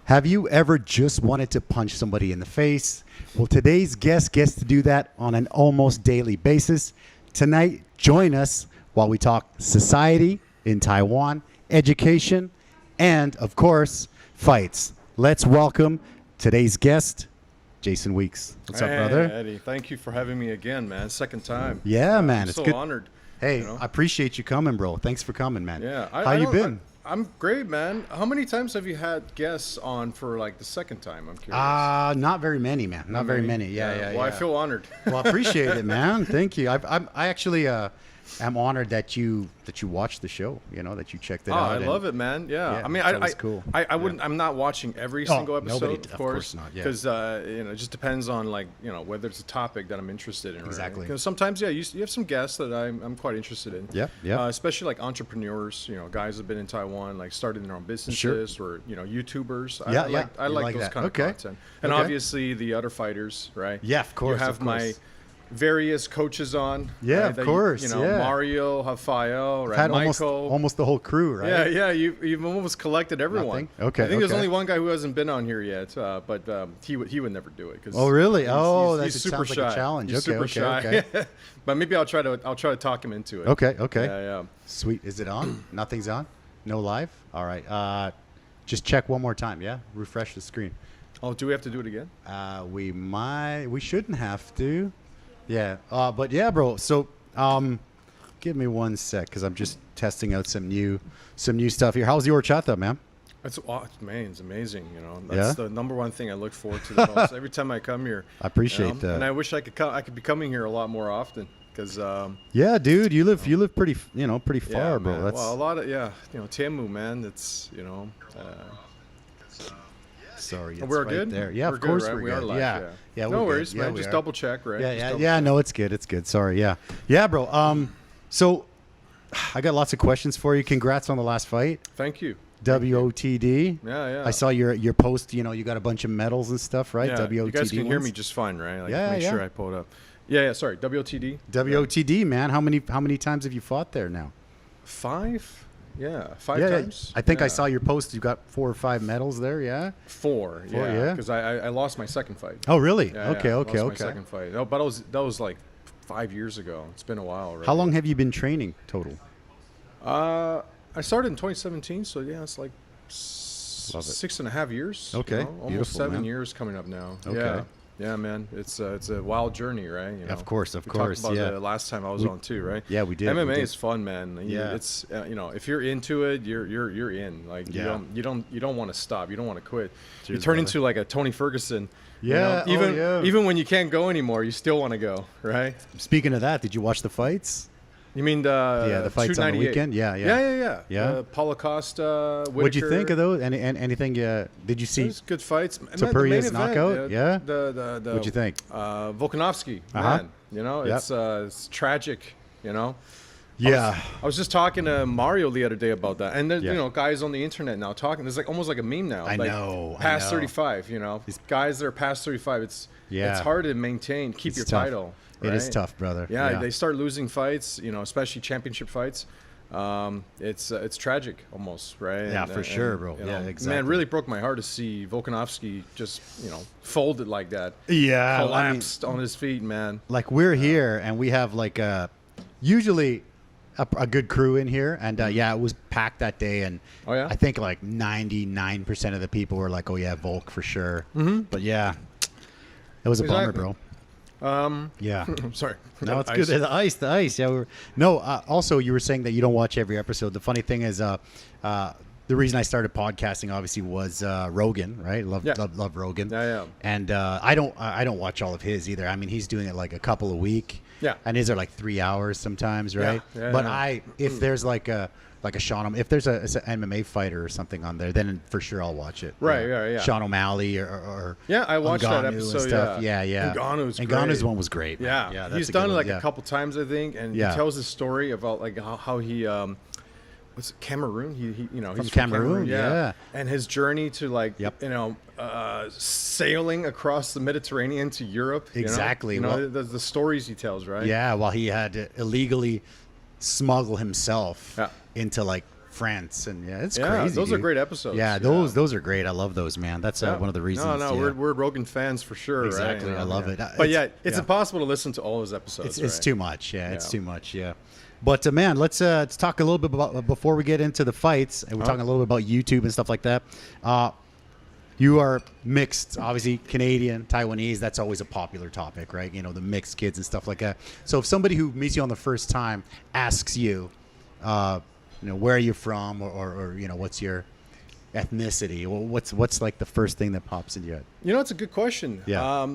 Have you ever just wanted to punch somebody in the face? Well, today's guest gets to do that on an almost daily basis. Tonight, join us while we talk society in Taiwan, education, and, of course, fights. Let's welcome today's guest, Jason Weeks. What's up, brother? Eddie, thank you for having me again, man. Second time. Yeah, man. I'm It's so good. honored. Hey, you know? I appreciate you coming, bro. Thanks for coming, man. Yeah. How you been? I'm great, man. How many times have you had guests on for like the second time? I'm curious. Not very many, man. Not very many. Yeah. Well, I feel honored. Well, I appreciate it, man. Thank you. I actually am honored that you watched the show. You know, that you checked it out. I love it, man. Yeah. Yeah, I mean, that was cool. I wouldn't. I'm not watching every single episode, nobody, of course not. Yeah. Because it just depends on whether it's a topic that I'm interested in. Exactly. Because sometimes, you have some guests that I'm quite interested in. Yeah. Especially like entrepreneurs. Guys have been in Taiwan, like started their own businesses, or YouTubers. I like those that. kind of content. And obviously the other fighters, right? Yeah, of course. You have my various coaches on. Yeah, right, of course. Mario, Rafael, right? Had Michael. almost the whole crew, right? Yeah. You've almost collected everyone. Nothing? Okay. I think there's only one guy who hasn't been on here yet, but he would never do it. Oh, really? He's super shy. Like a challenge. He's super shy. But maybe I'll try to talk him into it. Okay. Yeah. Sweet. Is it on? Nothing's on? No live? All right. Just check one more time, yeah? Refresh the screen. Oh, do we have to do it again? We shouldn't have to. Yeah. But yeah, bro. So, give me one sec because I'm just testing out some new stuff here. How's your horchata, man? It's amazing. That's the number one thing I look forward to the most. Every time I come here. I appreciate that. And I wish I could be coming here a lot more often because. Yeah, dude, you live pretty far, bro. Man. Well, a lot of Tianmu, man. It's Sorry, it's we're right good there. Yeah, we're of course good, right? we're we good. are live, Yeah. No we're worries, good. man. Yeah, just we are. double check, right? Yeah. No, it's good. It's good. Sorry. Yeah, bro. So, I got lots of questions for you. Congrats on the last fight. Thank you. WOTD. Yeah. I saw your post. You got a bunch of medals and stuff, right? Yeah. WOTD. You guys can hear ones? me just fine, right? Yeah. Sure I pull it up. Yeah. Sorry. WOTD. WOTD, man. How many times have you fought there now? 5. Yeah, 5 times. I think I saw your post. You got 4 or 5 medals there. Yeah. 4. Yeah. Because I lost my second fight. Oh, really? Yeah, Okay. lost my second fight. No, but that was like 5 years ago. It's been a while. Right? How long have you been training total? I started in 2017, so yeah, it's like 6.5 years. Okay, almost beautiful, 7 man. years coming up now. Okay. Yeah, man, it's a wild journey, right? Of course. We talked about the last time I was on too, right? Yeah, we did. MMA is fun, man. Yeah. It's if you're into it, you're in. Like you don't want to stop. You don't want to quit. Cheers, you turn brother. into like a Tony Ferguson. Yeah. Even when you can't go anymore, you still want to go, right? Speaking of that, did you watch the fights? You mean the fights on the weekend? Yeah. Paulo Costa, Whitaker. What'd you think of those? Anything? Did you see? It was good fights. Topuria's knockout? Yeah. What'd you think? Volkanovski, man. It's tragic. Yeah. I was just talking to Mario the other day about that, and there's guys on the internet now talking. There's almost like a meme now. I know. Past 35. These guys that are past 35. It's hard to maintain. Keep your tough. title. It right? is tough, brother. Yeah, they start losing fights, especially championship fights. It's tragic almost, right? Yeah, for sure, bro. Yeah, exactly. Man, it really broke my heart to see Volkanovski just, folded like that. Yeah. Collapsed on his feet, man. Like we're here and we have like usually a good crew in here, and it was packed that day, and I think like 99% of the people were like, "Oh yeah, Volk for sure." Mm-hmm. But yeah, it was a bummer, bro. Yeah. I'm sorry. No, it's good. The ice. Yeah. Also, you were saying that you don't watch every episode. The funny thing is, the reason I started podcasting obviously was Rogan, right? Love Rogan. Yeah. And I don't watch all of his either. I mean, he's doing it like a couple a week. Yeah. And his are like 3 hours sometimes, right? Yeah. But if there's like a Sean, if there's an MMA fighter or something on there, then for sure I'll watch it. Right, yeah. Sean O'Malley or I watched that Ngannou episode. and stuff. Yeah. Ngannou's one was great. Man. Yeah, that's he's done it like a couple times, I think, and he tells his story about like how he what's it, Cameroon? He's from Cameroon. Yeah, and his journey to like sailing across the Mediterranean to Europe. Exactly. The stories he tells, right? Yeah, while he had to illegally smuggle himself into like France, and it's crazy. Those dude. are great episodes. Yeah, those are great. I love those, man. That's one of the reasons. No, we're Rogan fans for sure. Exactly, right? I love it. But it's impossible to listen to all his episodes. It's too much. Yeah, it's too much. Yeah. But man, let's talk a little bit about before we get into the fights, and we're talking a little bit about YouTube and stuff like that. You are mixed, obviously Canadian, Taiwanese. That's always a popular topic, right? The mixed kids and stuff like that. So if somebody who meets you on the first time asks you, where are you from, or what's your ethnicity? Well, what's like the first thing that pops in your head? It's a good question. Yeah.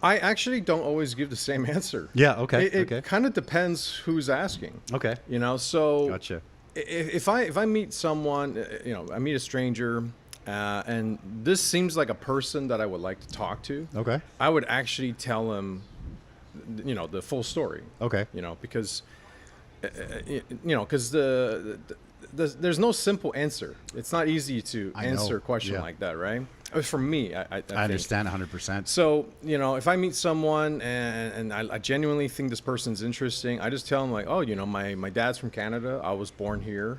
I actually don't always give the same answer. Yeah. Okay. It kind of depends who's asking. Okay. So gotcha. If I meet someone, I meet a stranger. And this seems like a person that I would like to talk to. Okay. I would actually tell him, the full story. Okay. Because, there's no simple answer. It's not easy to answer a question like that, right? For me, I understand 100%. So, if I meet someone and I genuinely think this person's interesting, I just tell them like, oh, my dad's from Canada. I was born here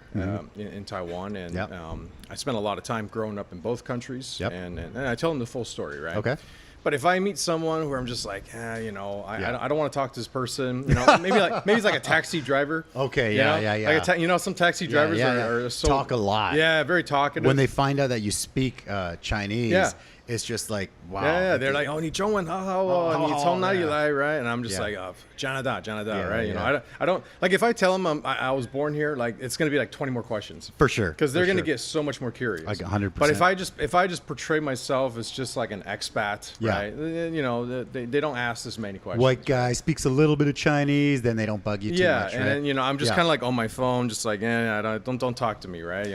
in Taiwan, and I spent a lot of time growing up in both countries. Yep. And I tell them the full story, right? Okay. But if I meet someone where I'm just like, I don't want to talk to this person, maybe it's like a taxi driver. Okay, yeah. Like some taxi drivers are so talk a lot. Yeah, very talkative. When they find out that you speak Chinese, it's just like, wow. Yeah, they're like, oh, ni zhongwen, right? And I'm just like, oh, Janada, right? I don't like if I tell them I was born here, like it's gonna be like 20 more questions for sure, because they're gonna get so much more curious. Like 100%. But if I just portray myself as just like an expat, right? They don't ask this many questions. White guy speaks a little bit of Chinese, then they don't bug you too much, right? And then I'm just kind of like on my phone, just like, don't talk to me, right?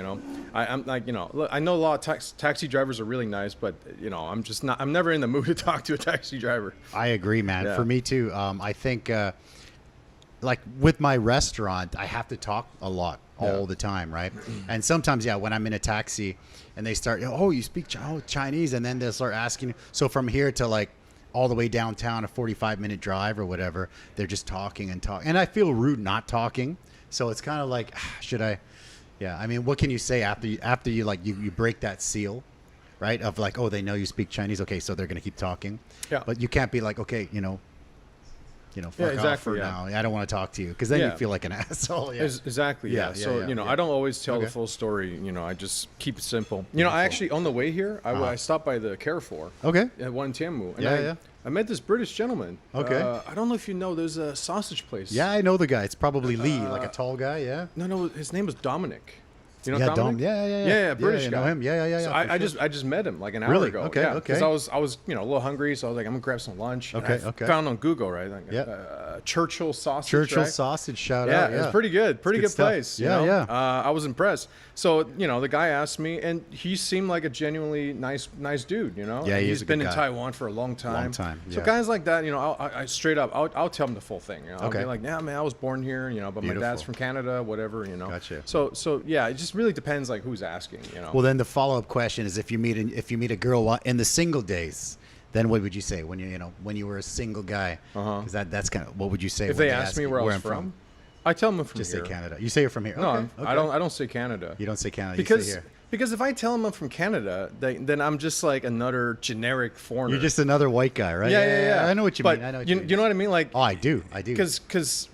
I'm like, look, I know a lot of taxi drivers are really nice, but I'm never in the mood to talk to a taxi driver. I agree, man. Yeah. For me too. I think like with my restaurant, I have to talk a lot all the time, right? And sometimes, when I'm in a taxi and they start, oh, you speak Chinese, and then they'll start asking. So from here to like all the way downtown, a 45-minute drive or whatever, they're just talking and talking. And I feel rude not talking. So it's kind of like, should I? Yeah. I mean, what can you say after you like you break that seal? Right? Of like, oh, they know you speak Chinese. Okay, so they're going to keep talking. Yeah. But you can't be like, okay, fuck off for now. I don't want to talk to you, because then you feel like an asshole. Yeah. Exactly. Yeah. So, I don't always tell the full story. I just keep it simple. I actually, on the way here, I stopped by the Carrefour. Okay. At one Tianmu. And I met this British gentleman. Okay. I don't know if you know, there's a sausage place. Yeah, I know the guy. It's probably Lee, like a tall guy. Yeah. No, his name was Dominic. You know Dominic? Yeah, British guy. I know him. Yeah. So I just met him like an hour ago. Okay. Because I was a little hungry, so I was like, I'm gonna grab some lunch. Okay. Found on Google, right? Like, Churchill sausage. Sausage. Shout out. Yeah, it's pretty good. Pretty good place. Yeah. I was impressed. So the guy asked me, and he seemed like a genuinely nice dude. Yeah, he's been in Taiwan for a long time. Yeah. So guys like that, I straight up, I'll tell him the full thing. I'll be like, man, I was born here. But my dad's from Canada, whatever. Gotcha. So yeah, it just really depends like who's asking. Well, then the follow-up question is, if you meet a girl in the single days, then what would you say when you were a single guy? Because that's kind of what would you say if they ask me where I'm from? I tell them I'm from just here. Say Canada. You say you're from here. No, okay. I don't say Canada. You don't say Canada. Because you say here. Because if I tell them I'm from Canada, then I'm just like another generic foreigner. You're just another white guy, right? Yeah. I know what you mean. I know what you mean. You know what I mean? Like, oh, I do. Because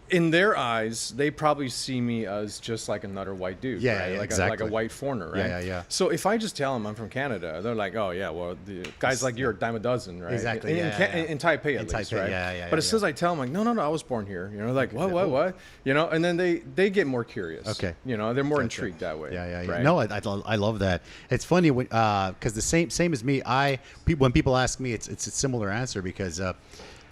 in their eyes, they probably see me as just like another white dude. Yeah, right? yeah, like exactly. like a white foreigner, right? Yeah. So if I just tell them I'm from Canada, they're like, oh yeah, well, the guys like you're a dime a dozen, right? Exactly. In Taipei at least, right? Yeah. But as soon as I tell them, like, no, I was born here. Like, what? And then they get more curious. Okay. They're more intrigued that way. Yeah. Right? No, I love that. It's funny when because the same as me. When people ask me, it's a similar answer, because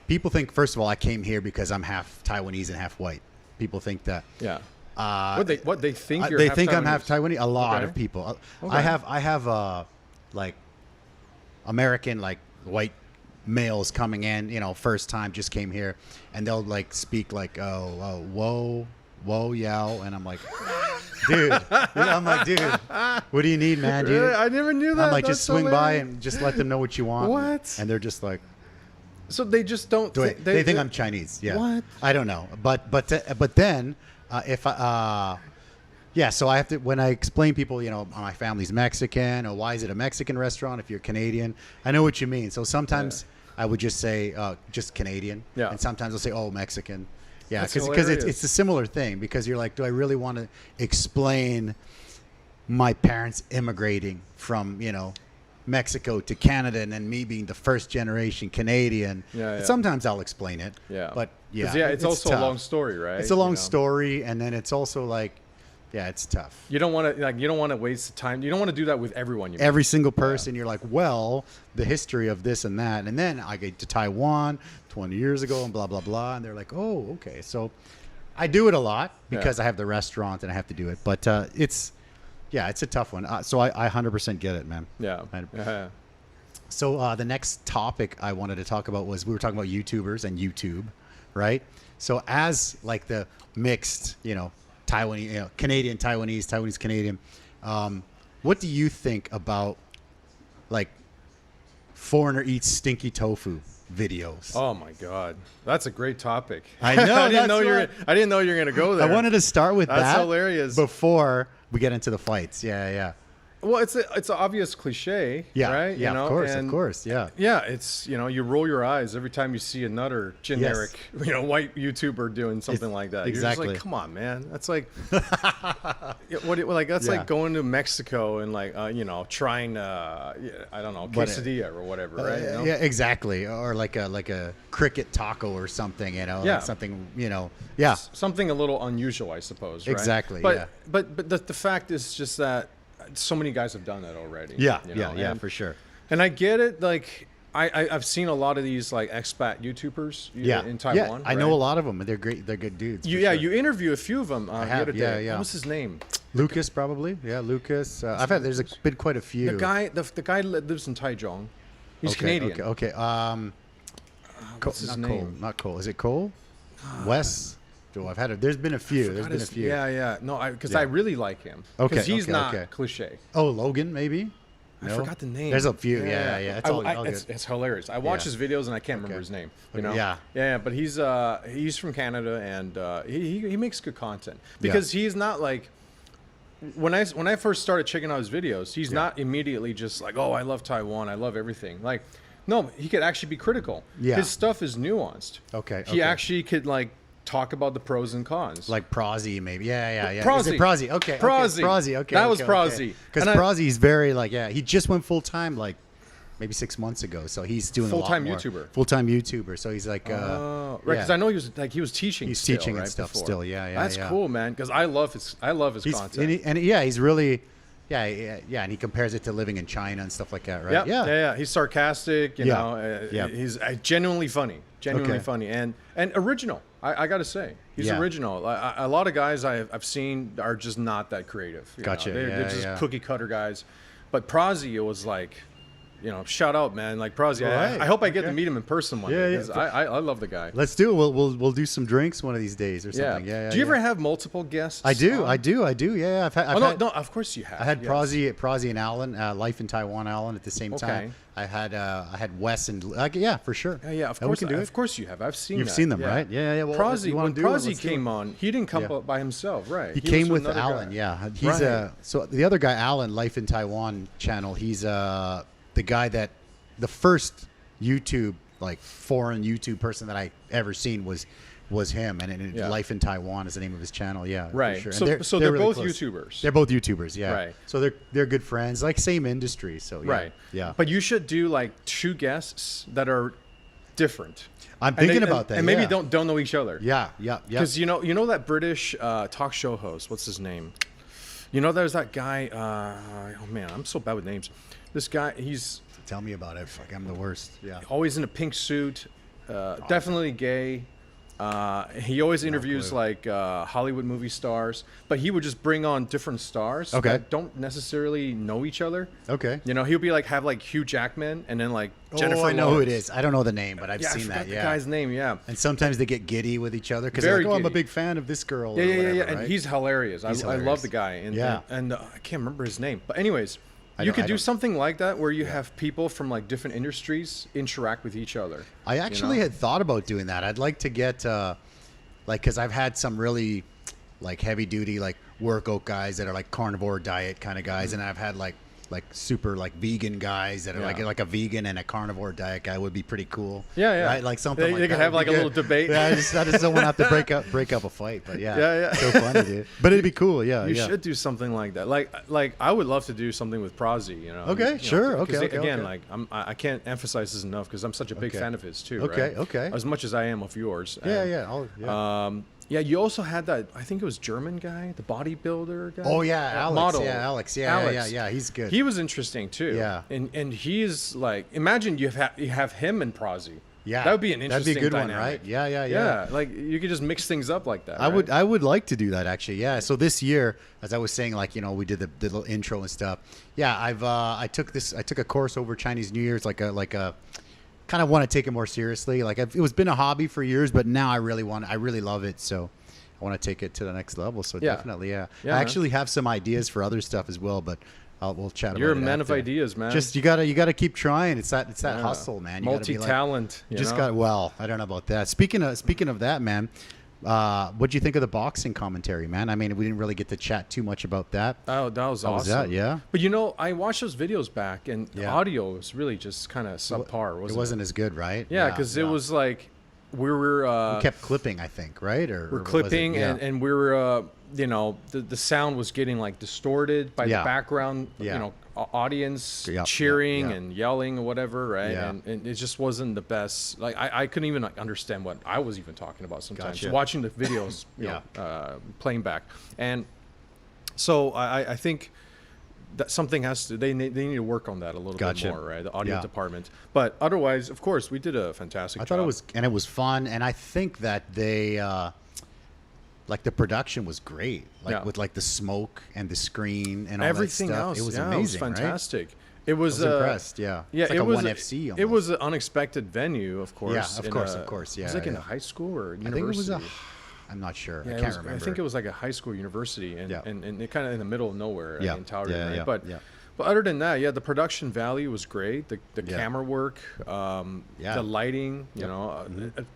people think, first of all, I came here because I'm half Taiwanese and half white. People think that. Yeah. What they think you're they half think Taiwanese? I'm half Taiwanese. A lot of people. Okay. I have like American like white males coming in, first time, just came here, and they'll like speak like whoa yow, and I'm like, dude, what do you need, man? Really? I never knew that. I'm like, just swing by and just let them know what you want. What? And they're just like. So they just don't. They think I'm Chinese. Yeah. What? I don't know, but then if Yeah, so I have to, when I explain people, my family's Mexican, or why is it a Mexican restaurant if you're Canadian? I know what you mean. So sometimes I would just say just Canadian, and sometimes I'll say, oh, Mexican. Yeah, because it's a similar thing, because you're like, do I really want to explain my parents immigrating from, Mexico to Canada, and then me being the first generation Canadian? Sometimes I'll explain it. But it's also tough. A long story, right? It's a long story, and then it's also like, yeah, it's tough. You don't want to waste the time. You don't want to do that with everyone. Every single person. You're like, well, the history of this and that, and then I get to Taiwan 20 years ago, and blah blah blah, and they're like, oh, okay. So I do it a lot because I have the restaurant and I have to do it. But it's a tough one. So I 100% get it, man. Yeah. So the next topic I wanted to talk about was, we were talking about YouTubers and YouTube, right? So as like the mixed, Taiwanese, Canadian, Taiwanese, Canadian. What do you think about like foreigner eats stinky tofu videos? Oh my God, that's a great topic. I know. I didn't know you were gonna go there. I wanted to start with that's hilarious. Before we get into the fights. Yeah. Well, it's an obvious cliche, right? Yeah, of course, yeah. Yeah, it's, you roll your eyes every time you see another generic, white YouTuber doing something like that. Exactly. You're just like, come on, man. That's like, like going to Mexico and like, trying, I don't know, quesadilla or whatever, right? Yeah, exactly. Or like a cricket taco or something, like something, something a little unusual, I suppose, right? Exactly, But the fact is just that so many guys have done that already. Yeah, for sure. And I get it. Like I've seen a lot of these like expat YouTubers in Taiwan. I know a lot of them. They're great. They're good dudes. You interview a few of them. I have. Yeah. What's his name? Lucas, probably. Yeah, Lucas. There's been quite a few. The guy lives in Taichung. He's Canadian. Okay. What's his name? Not Cole. Is it Cole? Wes. There's been a few. Yeah. No, because I really like him. Because he's not cliche. Oh, Logan, maybe? I forgot the name. There's a few. Yeah. It's all good. It's hilarious. I watch his videos and I can't remember his name. Yeah. But he's from Canada, and he makes good content, because he's not like, when I first started checking out his videos, he's not immediately just like, oh, I love Taiwan, I love everything. Like, no, he could actually be critical. Yeah. His stuff is nuanced. Okay. He actually could like talk about the pros and cons, like Prozzy, maybe. Yeah. Prozzy. Prozzy. Okay. Prozzy. Okay. That was Prozzy. Because Prozzy's very like, he just went full time like maybe 6 months ago, so he's doing a lot more. Full-time YouTuber. So he's like, right? Because I know he was teaching. He's still, teaching right, and stuff before. Still. Yeah. That's cool, man. Because I love his content. And he's really. Yeah, and he compares it to living in China and stuff like that, right? Yeah. He's sarcastic, you know. He's genuinely funny, funny, and original. I got to say, he's original. A lot of guys I've seen are just not that creative. Gotcha. They're just cookie cutter guys. But Prozzy, it was like, shout out, man. Like Prozzy, I hope I get to meet him in person one day. I love the guy. Let's do it. We'll do some drinks one of these days or something. Yeah. Do you ever have multiple guests? I do. Yeah. No, of course you have. I had Prozzy and Alan, Life in Taiwan, Alan, at the same time. I had Wes and for sure. Yeah. Of course, of course you have. I've seen. You've seen them, right? Yeah. Well, when Prozzy came on, he didn't come by himself, right? He came with Alan. Guy. Yeah. He's so the other guy, Alan, Life in Taiwan channel. He's the guy that. The first YouTube, like foreign YouTube person that I ever seen was him, and Life in Taiwan is the name of his channel. Yeah, right. For So sure. they're really both close. YouTubers. They're both YouTubers. Yeah. Right. So they're good friends, like same industry. So right. Yeah. But you should do like 2 guests that are different. I'm thinking about that. And maybe don't know each other. Yeah. Because you know that British talk show host. What's his name? There's that guy. Oh man, I'm so bad with names. This guy, he's. Tell me about it. Fuck, I'm the worst. Yeah. Always in a pink suit. Definitely gay. He always interviews like Hollywood movie stars, but he would just bring on different stars that don't necessarily know each other. Okay. He'll be like have like Hugh Jackman and then like Jennifer. I know Lawrence. who it is. I don't know the name, but I've seen that. The guy's name. Yeah. And sometimes they get giddy with each other because they're like, I'm a big fan of this girl. Yeah. Right? And he's hilarious. I love the guy. And I can't remember his name, but anyways. You could do something like that where you have people from like different industries interact with each other. I actually had thought about doing that. I'd like to get, because I've had some really like heavy duty, like workout guys that are like carnivore diet kind of guys, and I've had like super like vegan guys that are like a vegan and a carnivore diet guy would be pretty cool. Yeah. Right? Like something like they that. could have like a little debate. Yeah, I just don't want to have to break up a fight. But Yeah. so funny, dude. But it'd be cool. Yeah, You should do something like that. Like I would love to do something with Prozzy. You know. Okay, sure. Okay. Again, like I can't emphasize this enough because I'm such a big fan of his too. Right? Okay. As much as I am of yours. Yeah, you also had that. I think it was German guy, the bodybuilder guy. Oh yeah, Alex. Model. Yeah, Alex. Yeah. He's good. He was interesting too. Yeah. And he's like, imagine you have him and Prozzy. Yeah, that would be an interesting. That'd be a good dynamic. one, right? Yeah. Yeah, like you could just mix things up like that. I would like to do that actually. Yeah. So this year, as I was saying, like we did the little intro and stuff. Yeah, I took a course over Chinese New Year's, like a kind of want to take it more seriously. Like it was been a hobby for years, but now I really love it. So I want to take it to the next level. So definitely, yeah. I actually have some ideas for other stuff as well, but we'll chat about it. You're a man after. of ideas, man. Just you gotta keep trying. It's that hustle, man. You Multi-talent. I don't know about that. Speaking of that, man. What'd you think of the boxing commentary, man? I mean, we didn't really get to chat too much about that. Oh, that was awesome. Was that, yeah? But I watched those videos back, and the audio was really just kind of subpar. It wasn't as good, right? Yeah, because it was like we kept clipping, I think, right? We're clipping, and we were, the sound was getting like distorted by the background, audience cheering and yelling or whatever, right? Yeah. And it just wasn't the best. Like I couldn't even understand what I was even talking about sometimes. Gotcha. Watching the videos, playing back, and so I think that something has to. They need to work on that a little bit more, right? The audio department. But otherwise, of course, we did a fantastic job. I thought it was fun, and I think that they. Like the production was great, with like the smoke and the screen and all everything that stuff. else. It was amazing, it was fantastic. Right? It was, I was impressed. Yeah, yeah. It's like it was 1FC. Almost. It was an unexpected venue, of course. Yeah, of course. Yeah, it was like in a high school or university. I think it was I'm not sure. I can't remember. I think it was like a high school university, and it kind of in the middle of nowhere in Taoyuan, right? But other than that, the production value was great. The camera work, the lighting,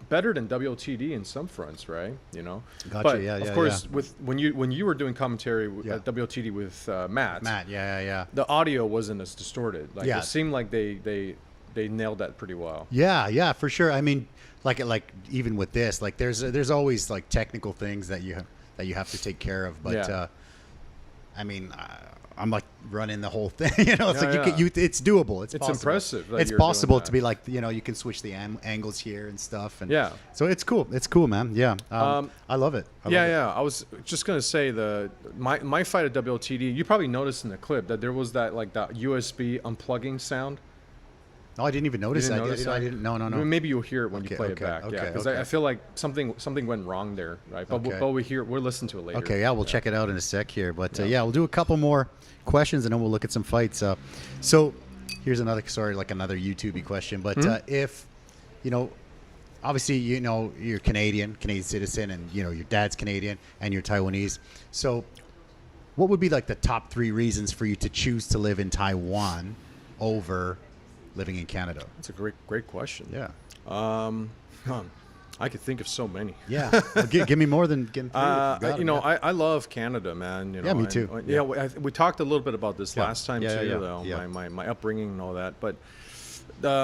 better than WOTD in some fronts, right? Gotcha. But of course, when you were doing commentary at WOTD with Matt, the audio wasn't as distorted. Like it seemed like they nailed that pretty well. Yeah, for sure. I mean, like even with this, like there's always like technical things that you have to take care of, but I mean. I'm like running the whole thing, It's it's doable. It's possible. Impressive. It's possible to be like, you can switch the angles here and stuff. And so it's cool. It's cool, man. Yeah. I love it. I was just gonna say my fight at WLTD. You probably noticed in the clip that there was that USB unplugging sound. No, I didn't even notice that. I didn't. No. Maybe you'll hear it when you play it back. Because I feel like something went wrong there, right? But we'll listen to it later. Okay, we'll check it out in a sec here. But we'll do a couple more questions and then we'll look at some fights. So here's another another YouTube-y question. But if obviously you're Canadian citizen, and your dad's Canadian and you're Taiwanese. So what would be like the top 3 reasons for you to choose to live in Taiwan over living in Canada? That's a great question. Yeah. I could think of so many. Yeah. Well, give me more than 3. I love Canada, man. Yeah, me too. We talked a little bit about this last time too, though. Yeah. My upbringing and all that. But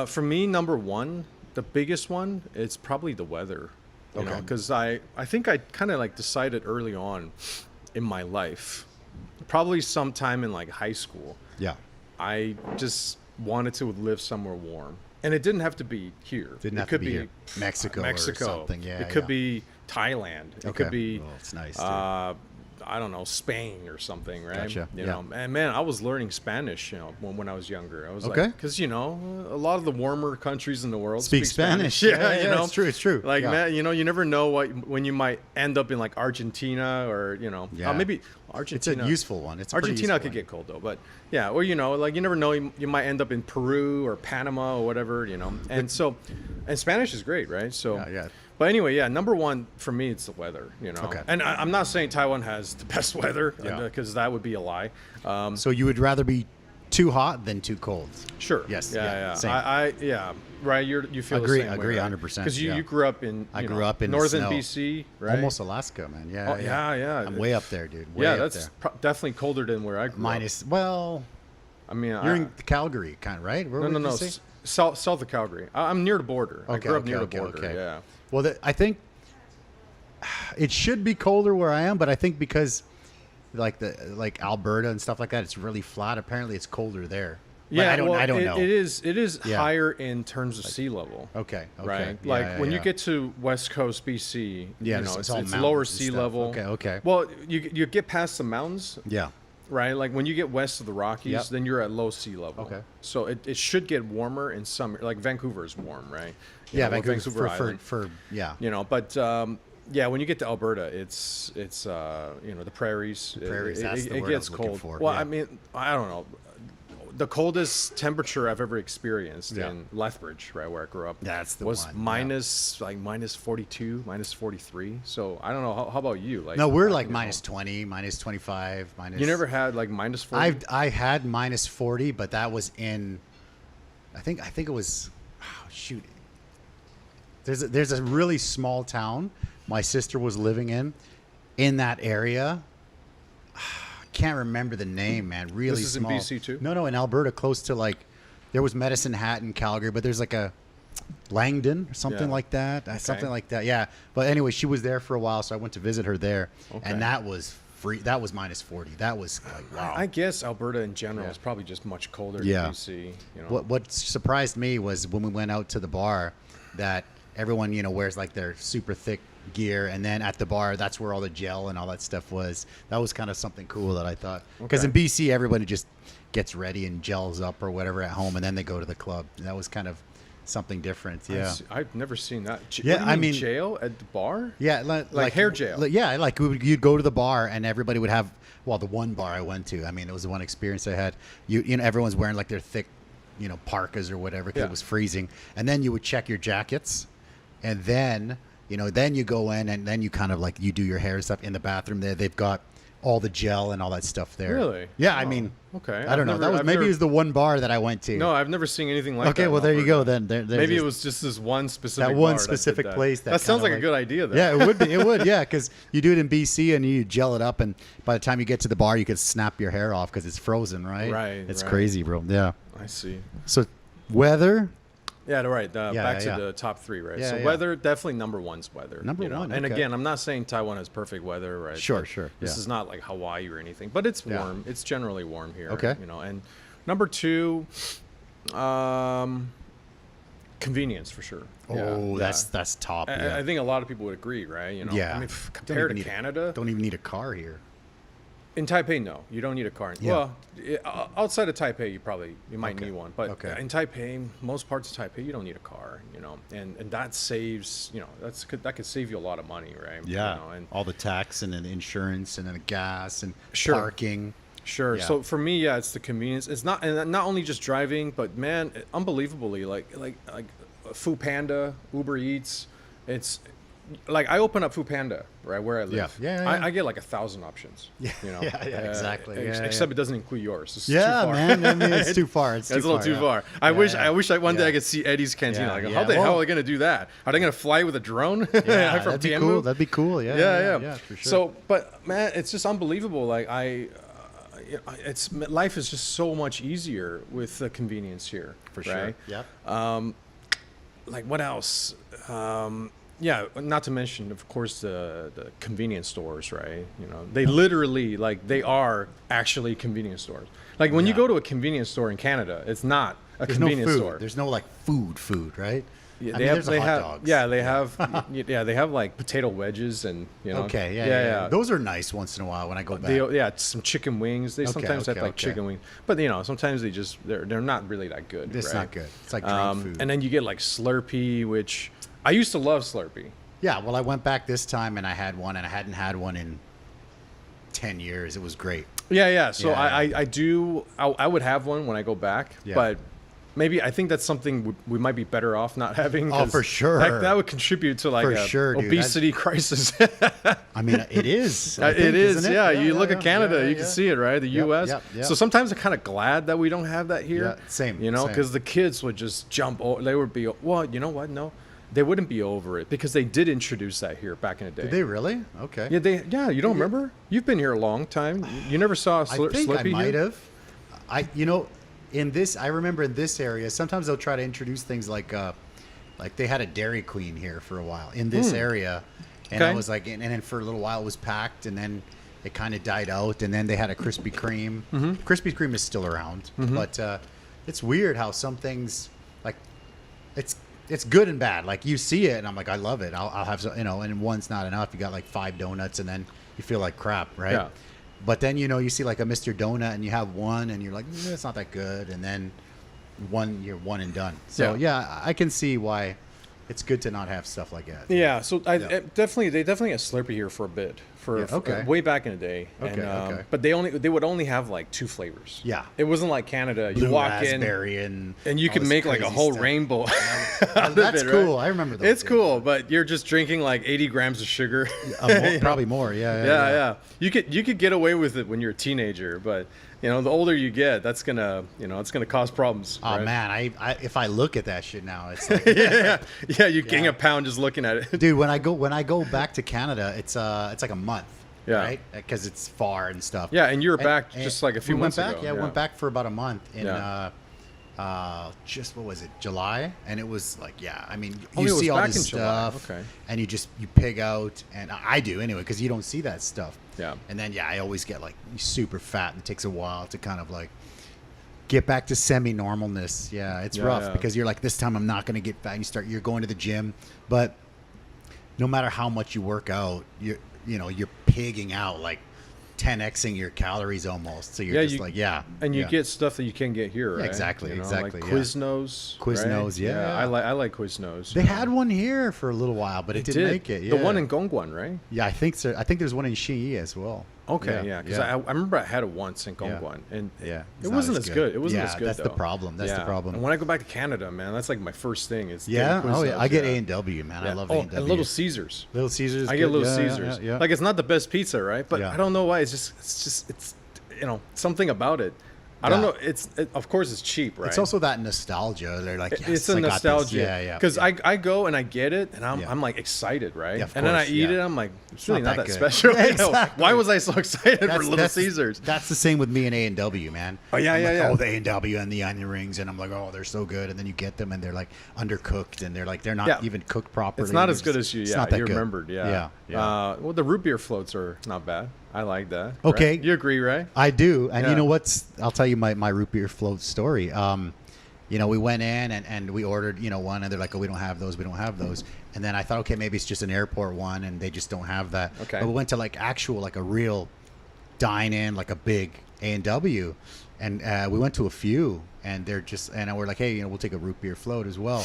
for me, number one, the biggest one, it's probably the weather. Because I think I kind of decided early on in my life, probably sometime in high school. Yeah. I just wanted to live somewhere warm. And it didn't have to be here. It could be here. Mexico or something. Yeah. It could be Thailand. It could be it's nice. I don't know, Spain or something, right? Gotcha. And man, I was learning Spanish, when I was younger. I was because a lot of the warmer countries in the world speak Spanish. Yeah, it's true. It's true. Man, you never know when you might end up in Argentina or maybe Argentina. It's a useful one. Argentina could get cold though, but or you never know, you might end up in Peru or Panama or whatever, and Spanish is great, right? So yeah. But anyway, number one for me, it's the weather, Okay. And I'm not saying Taiwan has the best weather, because that would be a lie. So you would rather be too hot than too cold. Sure. Yes. Yeah. Same. Yeah. Right. You feel Agree. the same Agree. way, right? 100%. Because you yeah. grew up in I grew up in the northern snow. BC, right? Almost Alaska, man. Yeah. Oh, yeah. I'm way up there, dude. Way Yeah, up that's there. definitely colder than where I grew up. Minus. Well, I mean, you're in Calgary, kind of, right? Where would you say? South of Calgary. I'm near the border. I grew up near the border. Okay. Yeah. Well, I think it should be colder where I am, but I think because like Alberta and stuff like that, it's really flat. Apparently, it's colder there. But Yeah, I don't know. It is higher in terms of sea level. Okay. Right. Yeah, like when you get to West Coast BC, yeah, it's all lower mountains sea and stuff. level. Okay. Well, you get past the mountains, Yeah. right? Like when you get west of the Rockies, Yep. then you're at low sea level. Okay. So it should get warmer in summer. Like Vancouver is warm, right? You Yeah, know, Vancouver Island. for yeah. You know, but yeah, when you get to Alberta, it's the prairies. Prairies, that's the it word I gets was looking cold. for, Well, yeah. I mean, I don't know. The coldest temperature I've ever experienced Yeah. in Lethbridge, right where I grew up, That's the was one, minus 42, minus 43. So I don't know. How about you? Like, No, we're back like in minus 20, minus 25, minus. You never had like minus 40? I had minus 40, but that was in. I think it was. Oh, shoot. There's a really small town my sister was living in that area. Can't remember the name, man. Really This is small. in BC too? No, in Alberta, close to like, there was Medicine Hat in Calgary, but there's like a Langdon or something Yeah. like that. Something like that. Yeah. But anyway, she was there for a while, so I went to visit her there, Okay. and that was free. That was minus 40. That was like wow. I guess Alberta in general Yeah. is probably just much colder Yeah. than BC. You know? What surprised me was when we went out to the bar that everyone, wears like their super thick gear, and then at the bar, that's where all the gel and all that stuff was. That was kind of something cool that I thought. Because Okay. in BC, everybody just gets ready and gels up or whatever at home, and then they go to the club. That was kind of something different. Yeah. I've never seen that. Yeah, What do you I mean mean- jail at the bar? Yeah, Like hair gel? Yeah, like you'd go to the bar and everybody would have. Well, the one bar I went to, I mean, it was the one experience I had. Everyone's wearing like their thick, parkas or whatever because Yeah. it was freezing, and then you would check your jackets, and then then you go in and then you kind of like you do your hair and stuff in the bathroom. There, they've got all the gel and all that stuff there. Really? Yeah, I Oh, mean, okay. I don't know. I've That was never- maybe it was the one bar that I went to. No, I've never seen anything like that. Okay, in well there you Alberta. go. Then there's Maybe it just- was just this one specific that one bar specific did that. place That sounds kinda like a good idea, though. Yeah, it would be. It would, yeah, because you do it in BC and you gel it up, and by the time you get to the bar, you could snap your hair off because it's frozen, right? Right, It's right. crazy, bro. Yeah. I see. So, weather. Yeah, right. Back to yeah. the top three, right? Yeah, so yeah. weather, definitely number one's weather. Number one, And okay. again, I'm not saying Taiwan has perfect weather, right? Sure, But sure, This yeah. is not like Hawaii or anything, but it's Yeah. warm. It's generally warm here. Okay. And number two, convenience for sure. Oh, Yeah, that's top. yeah. Yeah. I think a lot of people would agree, right? Yeah. I mean, Don't compared to even need Canada, don't even need a car here. in Taipei, no, you don't need a car. Yeah. Well, outside of Taipei, you might Okay. need one. But Okay. in Taipei, most parts of Taipei, you don't need a car. And that saves, that could save you a lot of money, right? Yeah. And all the tax and then insurance and then the gas and Sure. parking. sure. Yeah. So for me, yeah, it's the convenience. It's not, and not only just driving, but man, unbelievably, like Food Panda, Uber Eats, it's. Like I open up Food Panda, right where I live. Yeah. I get like 1,000 options. Yeah. Yeah, exactly. Except it doesn't include yours. It's Yeah, too far. man. I mean, it's too far. It's It's a little too yeah. far. I Yeah, wish yeah. one day Yeah. I could see Eddie's Cantina. Yeah, Like, yeah. how the hell Well- are they going to do that? Are they going to fly with a drone? Yeah, from that'd be Tianmu? cool. That'd be cool. Yeah. Yeah, for sure. So, but man, it's just unbelievable. Like it's life is just so much easier with the convenience here. for sure. right? Yep. Like what else? Yeah, not to mention, of course, the convenience stores, right? They literally, like, they are actually convenience stores. Like, when you Yeah. go to a convenience store in Canada, it's not a There's no convenience food. store. There's no like food, right? Yeah, I mean, there's a hot have, dogs. yeah, they have, they have like potato wedges and Okay. Yeah. Those are nice once in a while when I go back. Some chicken wings. They sometimes have like chicken wings, but sometimes they're not really that good. It's right? not good. It's like drunk food. And then you get like Slurpee, which I used to love Slurpee. Yeah, well, I went back this time and I had one, and I hadn't had one in 10 years. It was great. Yeah. So Yeah, I would have one when I go back, Yeah. but maybe I think that's something we might be better off not having. Oh, for sure. That would contribute to like For a sure, dude. obesity crisis. I mean, it is. I It think, is, isn't it? yeah. You look at Canada, yeah, you can see it, right? The U.S. yep. So sometimes I'm kind of glad that we don't have that here. Yeah, same, You know, same. because the kids would just jump. They would be, well, you know what? No, they wouldn't be over it because they did introduce that here back in the day. Did they really? Okay. Yeah, you don't remember? You've been here a long time. You never saw a I think I Slurpee might here? have. I remember in this area, sometimes they'll try to introduce things like they had a Dairy Queen here for a while in this area, and I Okay. was like, and then for a little while it was packed, and then it kind of died out, and then they had a Krispy Kreme. Krispy Kreme is still around, but it's weird how some things like it's good and bad. Like you see it, and I'm like, I love it. I'll have some, and one's not enough. You got like 5 donuts, and then you feel like crap, right? Yeah. But then you see like a Mr. Donut, and you have one, and you're like, it's not that good, and then you're one and done. So yeah, I can see why it's good to not have stuff like that. Yeah, so they definitely had Slurpee here for a bit, for way back in the day. Okay, and, okay. But they would only have like 2 flavors. Yeah. It wasn't like Canada. You Blue walk in raspberry and you all can this make like a crazy whole stuff. rainbow. out of That's it, cool. right? I remember those. It's cool, but you're just drinking like 80 grams of sugar. Probably more. Yeah. You could get away with it when you're a teenager, but the older you get, that's gonna it's gonna cause problems. Oh right? man, I if I look at that shit now, it's like, yeah. You gain a pound just looking at it. dude. When I go back to Canada, it's like a month. Yeah. Right, because it's far and stuff. Yeah, and you were back just like a few we months went back. ago. Yeah, we went back for about a month in Yeah. what was it, July? And it was like, I mean, Oh, you it was see all back this in July. stuff, Okay. and you pig out, and I do anyway because you don't see that stuff. Yeah. And then I always get like super fat, and it takes a while to kind of like get back to semi-normalness. Yeah, it's rough yeah. because you're like, this time I'm not going to get fat. And you're going to the gym, but no matter how much you work out, you're pigging out like 10xing your calories almost. So you're and you get stuff that you can't get here, right? Exactly, like yeah. Quiznos. Quiznos, right? yeah. I like Quiznos. They had one here for a little while, but it didn't make it. Yeah. The one in Gongguan, right? Yeah, I think so. I think there's one in Xinyi as well. Okay, yeah, because I remember I had it once in Gongguan, and it wasn't as good. It wasn't as good. That's the problem. That's the problem. And when I go back to Canada, man, that's like my first thing. Is I get A&W, man. I love A&W. And Little Caesars. Little Caesars. I get Little Caesars. Yeah. Like it's not the best pizza, right? But I don't know why. It's something about it. I don't know. Of course it's cheap, right? It's also that nostalgia. They're like, yes, it's a I got nostalgia. this. Yeah. Because I go and I get it, and I'm like excited, right? Yeah, of and then I course, eat yeah. it. I'm like, it's really not not that that good. special. Yeah, exactly. Why was I so excited for Little That's- Caesars? That's the same with me and A&W, man. Oh, yeah, I'm yeah, like, yeah. Oh, the A&W and the onion rings, and I'm like, oh, they're so good. And then you get them, and they're like undercooked, and they're not even cooked properly. It's not They're as good just- as it's not that you good. remembered. Yeah. Well, the root beer floats are not bad. I like that. Okay. Right? You agree, right? I do, and Yeah. you know what's? I'll tell you my root beer float story. We went in and we ordered one, and they're like, oh, we don't have those, and then I thought, okay, maybe it's just an airport one, and they just don't have that. Okay. But we went to like a real dine-in, like a big A&W, and we went to a few, and we're like, hey, we'll take a root beer float as well,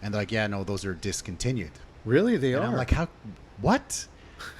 and they're like, yeah, no, those are discontinued. Really, they And are. I'm like, how? What?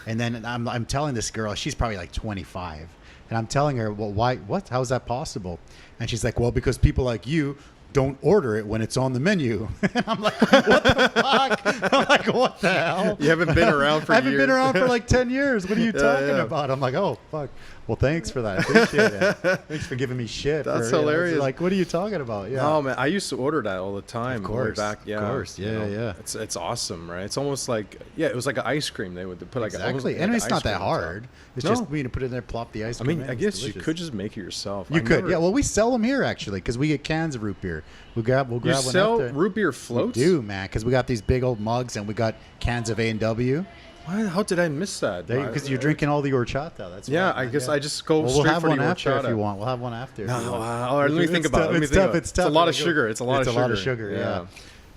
And then I'm telling this girl, she's probably like 25, and I'm telling her, well, why? What? How is that possible? And she's like, well, because people like you don't order it when it's on the menu. And I'm like, what the fuck? I'm like, what the hell? You haven't been around for I haven't years. been around for like 10 years. What are you talking yeah. about? I'm like, oh, fuck. Well, thanks for that. I appreciate it. Thanks for giving me shit. That's for, hilarious. Like, what are you talking about? Yeah. Oh man, I used to order that all the time. Of course, way back. Yeah, of course. Yeah, yeah. It's awesome, right? It's almost like it was like an ice cream. They would put like Exactly. like And an it's ice not cream that on top. hard. It's No. just put it in there, plop the ice I cream mean, in. I It's guess you delicious. could just make it yourself. You I could, never- yeah. Well, we sell them here actually because we get cans of root beer. We'll grab You one sell out there. root beer We floats? do, man, because we got these big old mugs and we got cans of A&W. Why? How did I miss that? Because you're drinking all the horchata. That's Yeah, why, I guess yeah. I just go Well, straight we'll have for one the after if horchata. you want. We'll have one after. if you No, want. all right, let me think about it. Let me think about it. It's tough. It's a lot of It's sugar. It's a lot of sugar. Yeah.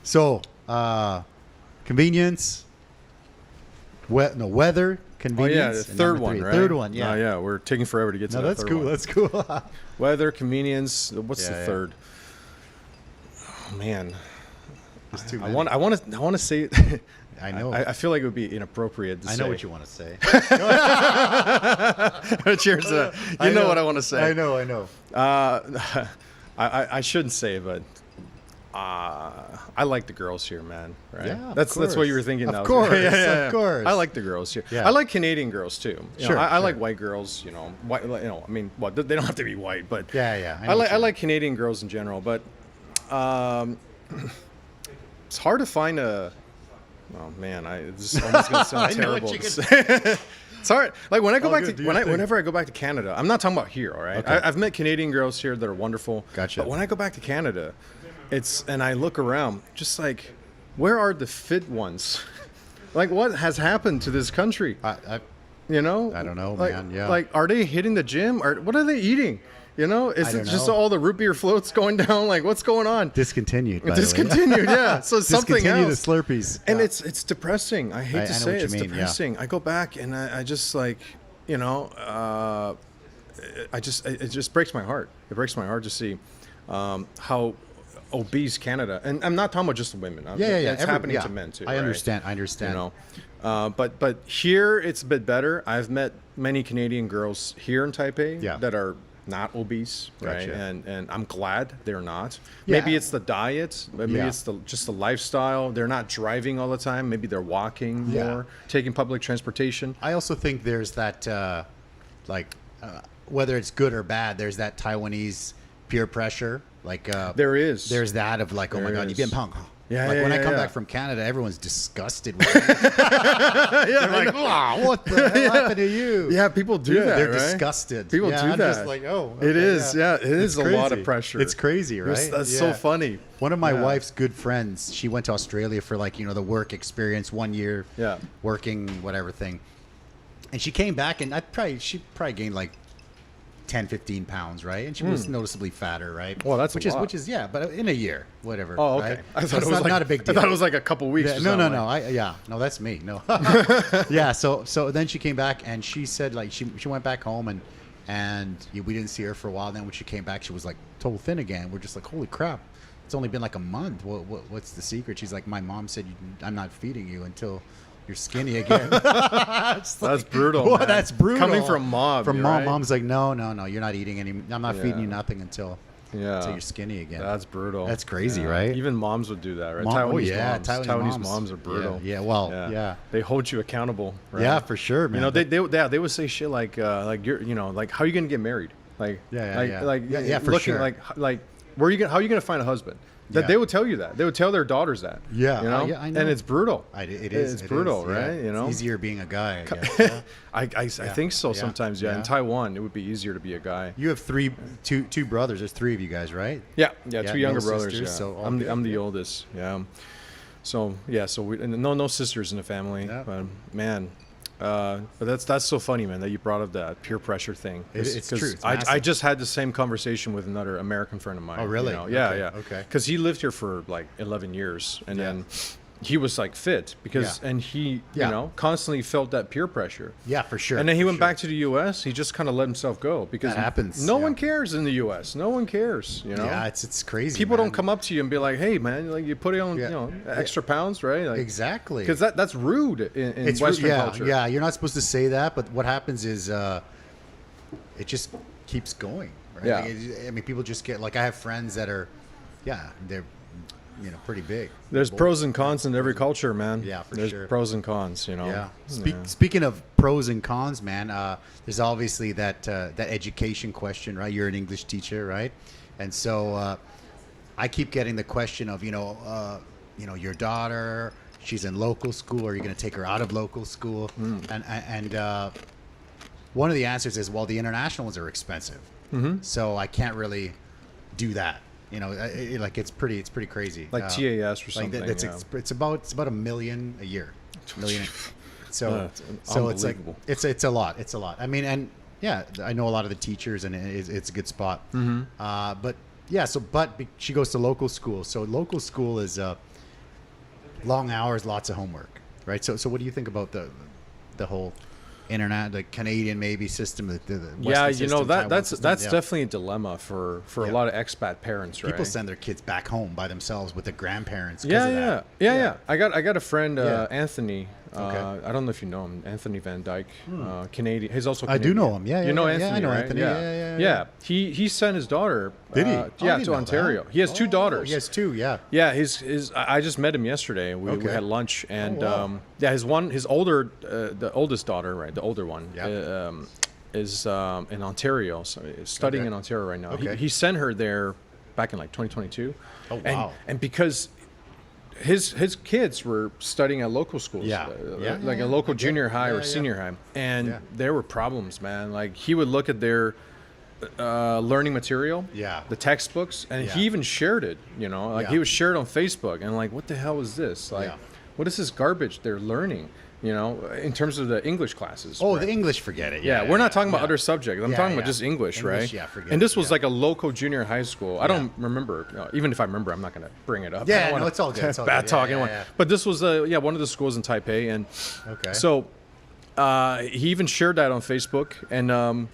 So, convenience. Weather, Oh convenience. yeah, the and third number one, three. right? Third one, yeah. Oh, yeah, we're taking forever to get to No, that that's third cool. one. That's cool. Weather, convenience. What's the Yeah, yeah. third? Oh man, There's too I many. want to say. I know. I feel like it would be inappropriate to say. I know what you want to say. Cheers to that. You know what I want to say. I know. I shouldn't say, but I like the girls here, man. Right? Yeah, that's what you were thinking. Of course, of course. I like the girls here. Yeah. I like Canadian girls too. Sure, I sure. like white girls. White. I mean, well, they don't have to be white, but Yeah. I like Canadian girls in general, but it's hard to find a. Oh man, this is almost gonna sound terrible. To say. It's hard. Like when I go back to whenever I go back to Canada, I'm not talking about here. All right, Okay. I've met Canadian girls here that are wonderful. Gotcha. But when I go back to Canada, and I look around, just like, where are the fit ones? Like, what has happened to this country? I I don't know, like, man. Yeah. Like, are they hitting the gym? Or what are they eating? Is it just all the root beer floats going down? Like, what's going on? Discontinued. By Discontinued, yeah. So something Discontinue else. the Slurpees. And Yeah. it's depressing. I hate to I know say what it. It's you mean, yeah. depressing. I go back and I just like, it just breaks my heart. It breaks my heart to see how obese Canada, and I'm not talking about just the women. It's happening to men too. I right? understand. But here it's a bit better. I've met many Canadian girls here in Taipei that are not obese, right? Gotcha. And I'm glad they're not. Yeah. Maybe it's the diet. Maybe it's just the lifestyle. They're not driving all the time. Maybe they're walking more, taking public transportation. I also think there's that, whether it's good or bad, there's that Taiwanese peer pressure. Like There is. There's that of like, oh my God, you've been punk. Yeah, like yeah, when I yeah, come yeah. back from Canada, everyone's disgusted with me. They're like, wow, what the hell happened to you? Yeah, people do that, They're right? disgusted. People do I'm that. just like, oh. It okay, is, yeah. It is It's a lot crazy. of pressure. It's crazy, right? That's so funny. One of my Yeah. wife's good friends, she went to Australia for the work experience 1 year, working whatever thing. And she came back and she probably gained like 10, 15 pounds, right? And she was noticeably fatter, right? Well, that's which a is lot. which is but in a year, whatever. Oh, okay. Right? I So thought it's it was not a big deal. I thought it was like a couple weeks. Yeah, or no, something. no, that's me. No, yeah. So then she came back and she said like she went back home and we didn't see her for a while. Then when she came back, she was like total thin again. We're just like, holy crap! It's only been like a month. What's the secret? She's like, my mom said I'm not feeding you until you're skinny again. That's brutal. Well, man. that's brutal. Coming from mom. From right? mom's like, no, you're not eating any. I'm not feeding you nothing until you're skinny again. That's brutal. That's crazy, right? Even moms would do that, right? Taiwanese moms are brutal. Yeah. They hold you accountable. Right? Yeah, for sure, man. They would say shit like you're like how are you gonna get married? Like for sure. Like how are you gonna find a husband? That they would tell you that. They would tell their daughters that. Yeah, I know. And it's brutal. It is. It's brutal, right? It's easier being a guy, I guess. I think so sometimes. Yeah. In Taiwan, it would be easier to be a guy. You have two brothers. There's three of you guys, right? Yeah. Two younger no brothers. sisters, Yeah. so I'm the oldest. Yeah. So we and no sisters in the family. Yeah. But man. But that's so funny, man, that you brought up that peer pressure thing. It's true. It's I just had the same conversation with another American friend of mine. Oh, really? Yeah. Okay. Because he lived here for like 11 years, and then he was like fit and he constantly felt that peer pressure. Yeah, for sure. And then he went back to the U.S. He just kind of let himself go because that happens. No one cares in the U.S. No one cares. Yeah, it's crazy. People man. don't come up to you and be like, "Hey, man, like you put on extra pounds, right?" Like, exactly. Because that's rude in Western culture. Yeah, you're not supposed to say that, but what happens is it just keeps going. Right? Yeah. Like, I mean, people just get like I have friends that are, they're pretty big. There's pros and cons in every culture, man. Yeah, for There's sure. pros and cons, Yeah. Speaking of pros and cons, man, there's obviously that education question, right? You're an English teacher, right? And so I keep getting the question of, your daughter, she's in local school. Are you going to take her out of local school? And one of the answers is, well, the international ones are expensive, so I can't really do that. It's pretty crazy. Like TAS or something. Like it's about $1 million a year. So it's like it's a lot. It's a lot. I mean, and I know a lot of the teachers, and it's a good spot. But she goes to local school. So local school is long hours, lots of homework, right? So what do you think about the whole the Canadian maybe system, the Western system, that's system? definitely a dilemma for a lot of expat parents, right? People send their kids back home by themselves with the grandparents. Yeah. I got a friend, Anthony. I don't know if you know him, Anthony Van Dyke, Canadian. He's also I Canadian. do know him. Yeah, you know yeah, Anthony, yeah, I know right? Anthony. Yeah. Yeah. He sent his daughter. Did he? Yeah, I didn't to know Ontario. that. He has 2 daughters. He has 2. Yeah. Yeah, I just met him yesterday. We Okay. had lunch, and wow. his older, the oldest daughter, right, the older one, is in Ontario, so studying in Ontario right now. Okay. He sent her there back in like 2022. Oh, wow. And because his kids were studying at local schools, like a local junior high or senior high, and there were problems, man. Like he would look at their learning material, the textbooks, and he even shared it. You know, like he would share it on Facebook, and like, what the hell is this? Like, what is this garbage they're learning? You know, in terms of the English classes. Oh, right? the English, forget it. Yeah, we're not talking about other subjects. I'm talking about just English, right? Yeah, forget and this it, was like a local junior high school. I don't remember. Even if I remember, I'm not going to bring it up. Yeah, no, it's all good. It's all bad good. talk. Yeah, Anyway. yeah. But this was one of the schools in Taipei, and so he even shared that on Facebook, and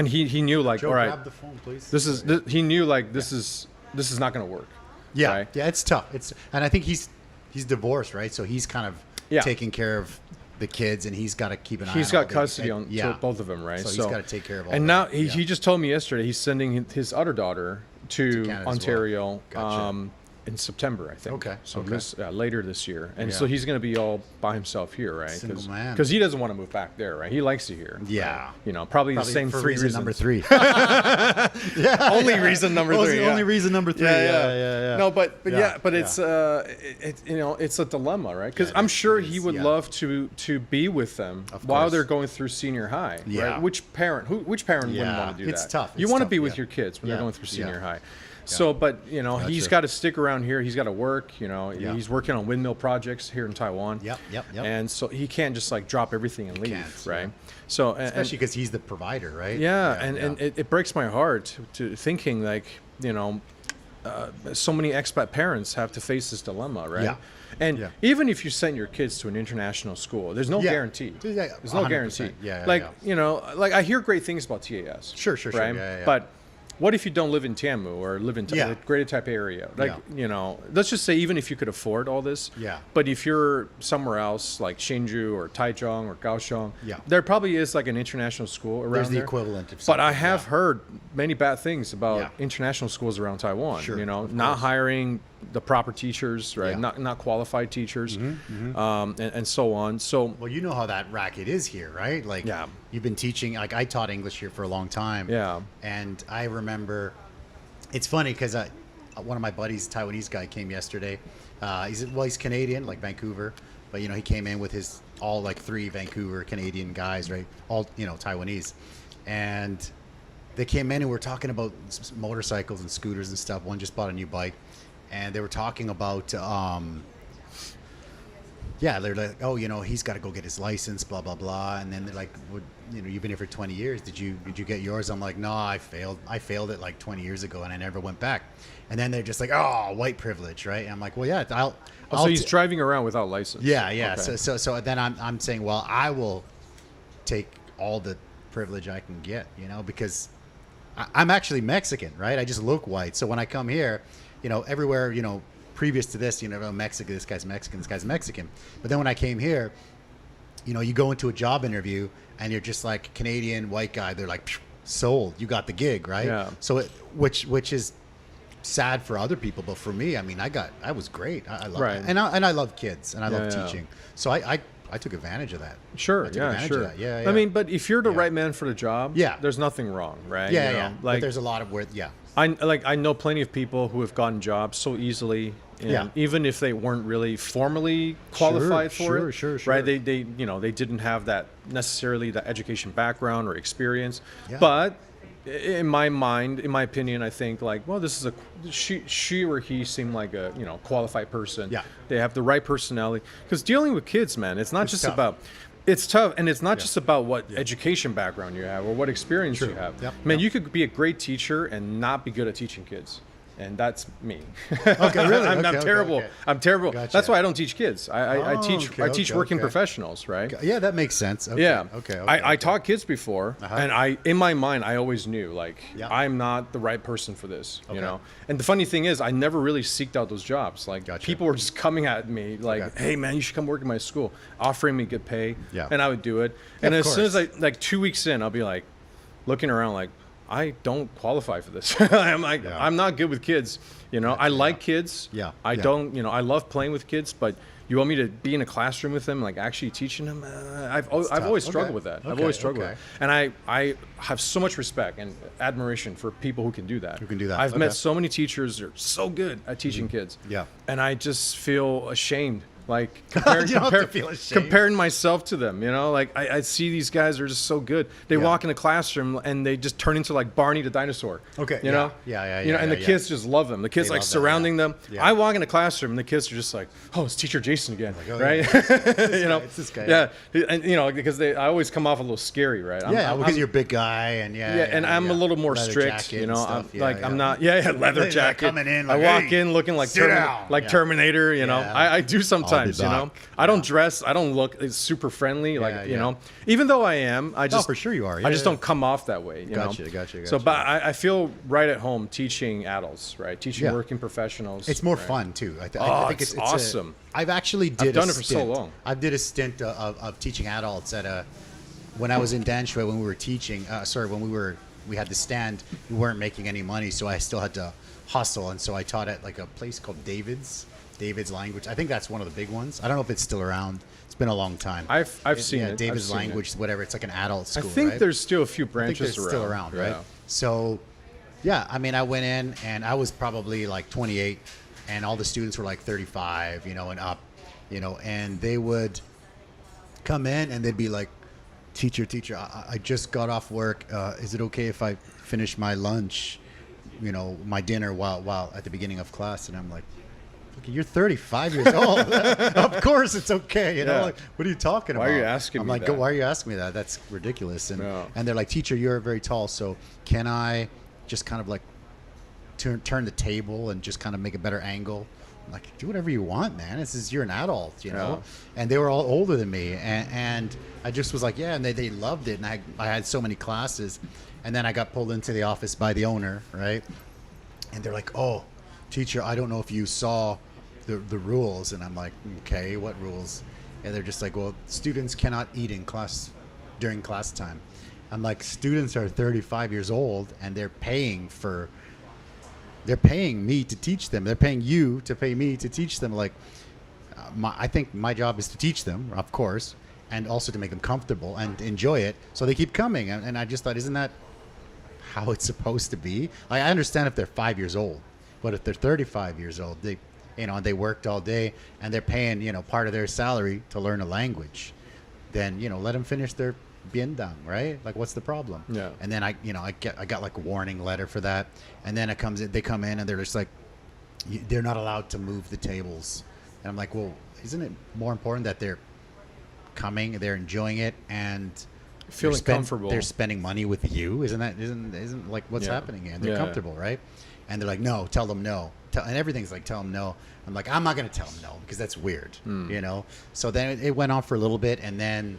he knew like, Joe, all right, grab the phone, please. He knew like this is not going to work. Yeah, right? yeah, it's tough. And I think he's divorced, right? So he's kind of taking care of the kids, and he's got to keep an eye on. He's got custody on both of them, right? So he's got to take care of all. And now he just told me yesterday he's sending his other daughter to Ontario in September, I think. Okay. So later this year, and so he's going to be all by himself here, right? Single man. Because he doesn't want to move back there, right? He likes it here. Yeah. Right? You know, probably the same for 3 reason reasons. number 3. Only reason number 3. Only reason number 3. Yeah. No, but it's you know, it's a dilemma, right? Because I'm sure he would love to be with them while they're going through senior high. Yeah. Right? Which parent wouldn't want to do that? It's tough. You want to be with your kids when they're going through senior high. So, but you know, he's got to stick around here. He's got to work. You know, he's working on windmill projects here in Taiwan. Yep. And so he can't just like drop everything and leave, right? So, especially because he's the provider, right? And it breaks my heart to thinking like, you know, so many expat parents have to face this dilemma, right? Yeah. And even if you send your kids to an international school, there's no guarantee. There's no guarantee. You know, like I hear great things about TAS. Sure. Right? Yeah. But what if you don't live in Tianmu or live in the Greater Taipei area? Like, you know, let's just say even if you could afford all this, but if you're somewhere else like Hsinchu or Taichung or Kaohsiung, there probably is like an international school around There's the there. equivalent of But I have heard many bad things about international schools around Taiwan. Sure, you know, not hiring the proper teachers, right? Not qualified teachers, and so on. So, well, you know how that racket is here, right? Like, you've been teaching. Like, I taught English here for a long time. And I remember, it's funny because one of my buddies, Taiwanese guy, came yesterday. He's Canadian, like Vancouver, but you know, he came in with his all like 3 Vancouver Canadian guys, right? All, you know, Taiwanese, and they came in and we're talking about motorcycles and scooters and stuff. One just bought a new bike. And they were talking about, they're like, oh, you know, he's got to go get his license, blah, blah, blah. And then they're like, you know, you've been here for 20 years. Did you get yours? I'm like, no, I failed. I failed it like 20 years ago and I never went back. And then they're just like, oh, white privilege, right? And I'm like, well, yeah, so he's driving around without license. Yeah. Okay. So then I'm saying, well, I will take all the privilege I can get, you know, because I'm actually Mexican, right? I just look white. So when I come here, you know, everywhere, you know, previous to this, you know, Mexico, this guy's Mexican, this guy's Mexican. But then when I came here, you know, you go into a job interview and you're just like Canadian white guy. They're like, sold, you got the gig, right? Yeah. So which is sad for other people, but for me, I mean, I was great. I love it. And I love kids and I love teaching. So I took advantage of that. Sure. Yeah. I mean, but if you're the right man for the job, there's nothing wrong, right? Yeah. Like, but there's a lot of where, I know plenty of people who have gotten jobs so easily, and even if they weren't really formally qualified for it, sure. right? They you know, they didn't have that necessarily that education background or experience, but in my mind, in my opinion, I think like, well, this is she or he seemed like a, you know, qualified person. Yeah, they have the right personality. Because dealing with kids, man, it's not just about. It's tough, and it's not just about what education background you have or what experience you have. Man, you could be a great teacher and not be good at teaching kids. And that's me. Okay, really? I'm Okay, terrible. okay. I'm terrible. Gotcha. That's why I don't teach kids. I teach working okay. professionals, right? Yeah, that makes sense. Okay, Yeah. Okay. I taught kids before, and in my mind, I always knew, like, Yeah. I'm not the right person for this, Okay. you know? And the funny thing is, I never really seeked out those jobs. Like, Gotcha. people were just coming at me, like, Okay. hey, man, you should come work in my school, offering me good pay. Yeah. And I would do it. And Of as soon as course. like 2 weeks in, I'll be like, looking around like, I don't qualify for this. I'm like, Yeah. I'm not good with kids. You know, I like kids. Yeah. I Yeah. don't, I love playing with kids, but you want me to be in a classroom with them, like actually teaching them? I've tough. always Okay. struggled with that. I've Okay, always struggled okay. with it. And I have so much respect and admiration for people who can do that. Who can do that. I've Okay. met so many teachers that are so good at teaching kids. Yeah. And I just feel ashamed. Like You don't have to feel ashamed. comparing myself to them, like I see these guys are just so good. They Yeah. walk in a classroom and they just turn into like Barney the dinosaur. Okay, you yeah. know, Yeah, and the yeah. kids just love them. The kids They like love that, surrounding yeah. them. Yeah. I walk in a classroom and the kids are just like, oh, it's Teacher Jason again, oh, right? It's this guy. Yeah, and because I always come off a little scary, right? Yeah, because you're a big guy and and I'm a little more Leather strict, jacket and stuff. I'm not, leather They're jacket. coming in I like, walk "Hey, in looking like sit down." Yeah. Terminator, you know. Yeah. I do sometimes, back. I don't dress, I don't look super friendly, like, yeah. even though I am, I just, for sure you are. I Yeah, just yeah. don't come off that way, you Gotcha, know. gotcha. So, but I feel right at home teaching adults, right? Teaching Yeah. working professionals. It's more right? fun too. I think it's awesome. I've actually did. done it for so long. I did a stint of teaching adults when I was in Danshua when we were teaching. When we had the stand. We weren't making any money, so I still had to hustle, and so I taught at like a place called David's language. I think that's one of the big ones. I don't know if it's still around. It's been a long time. I've seen it. David's I've seen language, whatever. It's like an adult school. I think right? there's still a few I think branches they're still around, right? Yeah. So, yeah, I mean, I went in and I was probably like 28, and all the students were like 35, and up, and they would come in and they'd be like, teacher, I just got off work. Is it okay if I finish my lunch, my dinner while at the beginning of class? And I'm like, you're 35 years old. Of course it's okay. Yeah. Like, what are you talking about? Why are you asking I'm me like, that? why are you asking me that? That's ridiculous. And Yeah. and they're like, teacher, you're very tall, so can I just kind of like turn the table and just kind of make a better angle? I'm like, do whatever you want, man. You're an adult, know. And they were all older than me, and I just was like, yeah. And they loved it, and I had so many classes, and then I got pulled into the office by the owner, right? And they're like, oh, teacher, I don't know if you saw the rules. And I'm like, okay, what rules? And they're just like, well, students cannot eat in class during class time. I'm like, students are 35 years old and they're paying me to teach them. They're paying you to pay me to teach them. Like, I think my job is to teach them, of course, and also to make them comfortable and enjoy it, so they keep coming. And I just thought, isn't that how it's supposed to be? Like, I understand if they're 5 years old, but if they're 35 years old, they worked all day and they're paying, part of their salary to learn a language, then, let them finish their biendang, right? Like, what's the problem? Yeah. And then I got like a warning letter for that. And then they come in and they're just like, they're not allowed to move the tables. And I'm like, well, isn't it more important that they're coming, they're enjoying it, and Feeling comfortable. They're spending money with you? Isn't like what's happening here? And they're comfortable, right? And they're like, no, tell them no. And everything's like, tell them no. I'm like, I'm not going to tell them no, because that's weird, So then it went on for a little bit, and then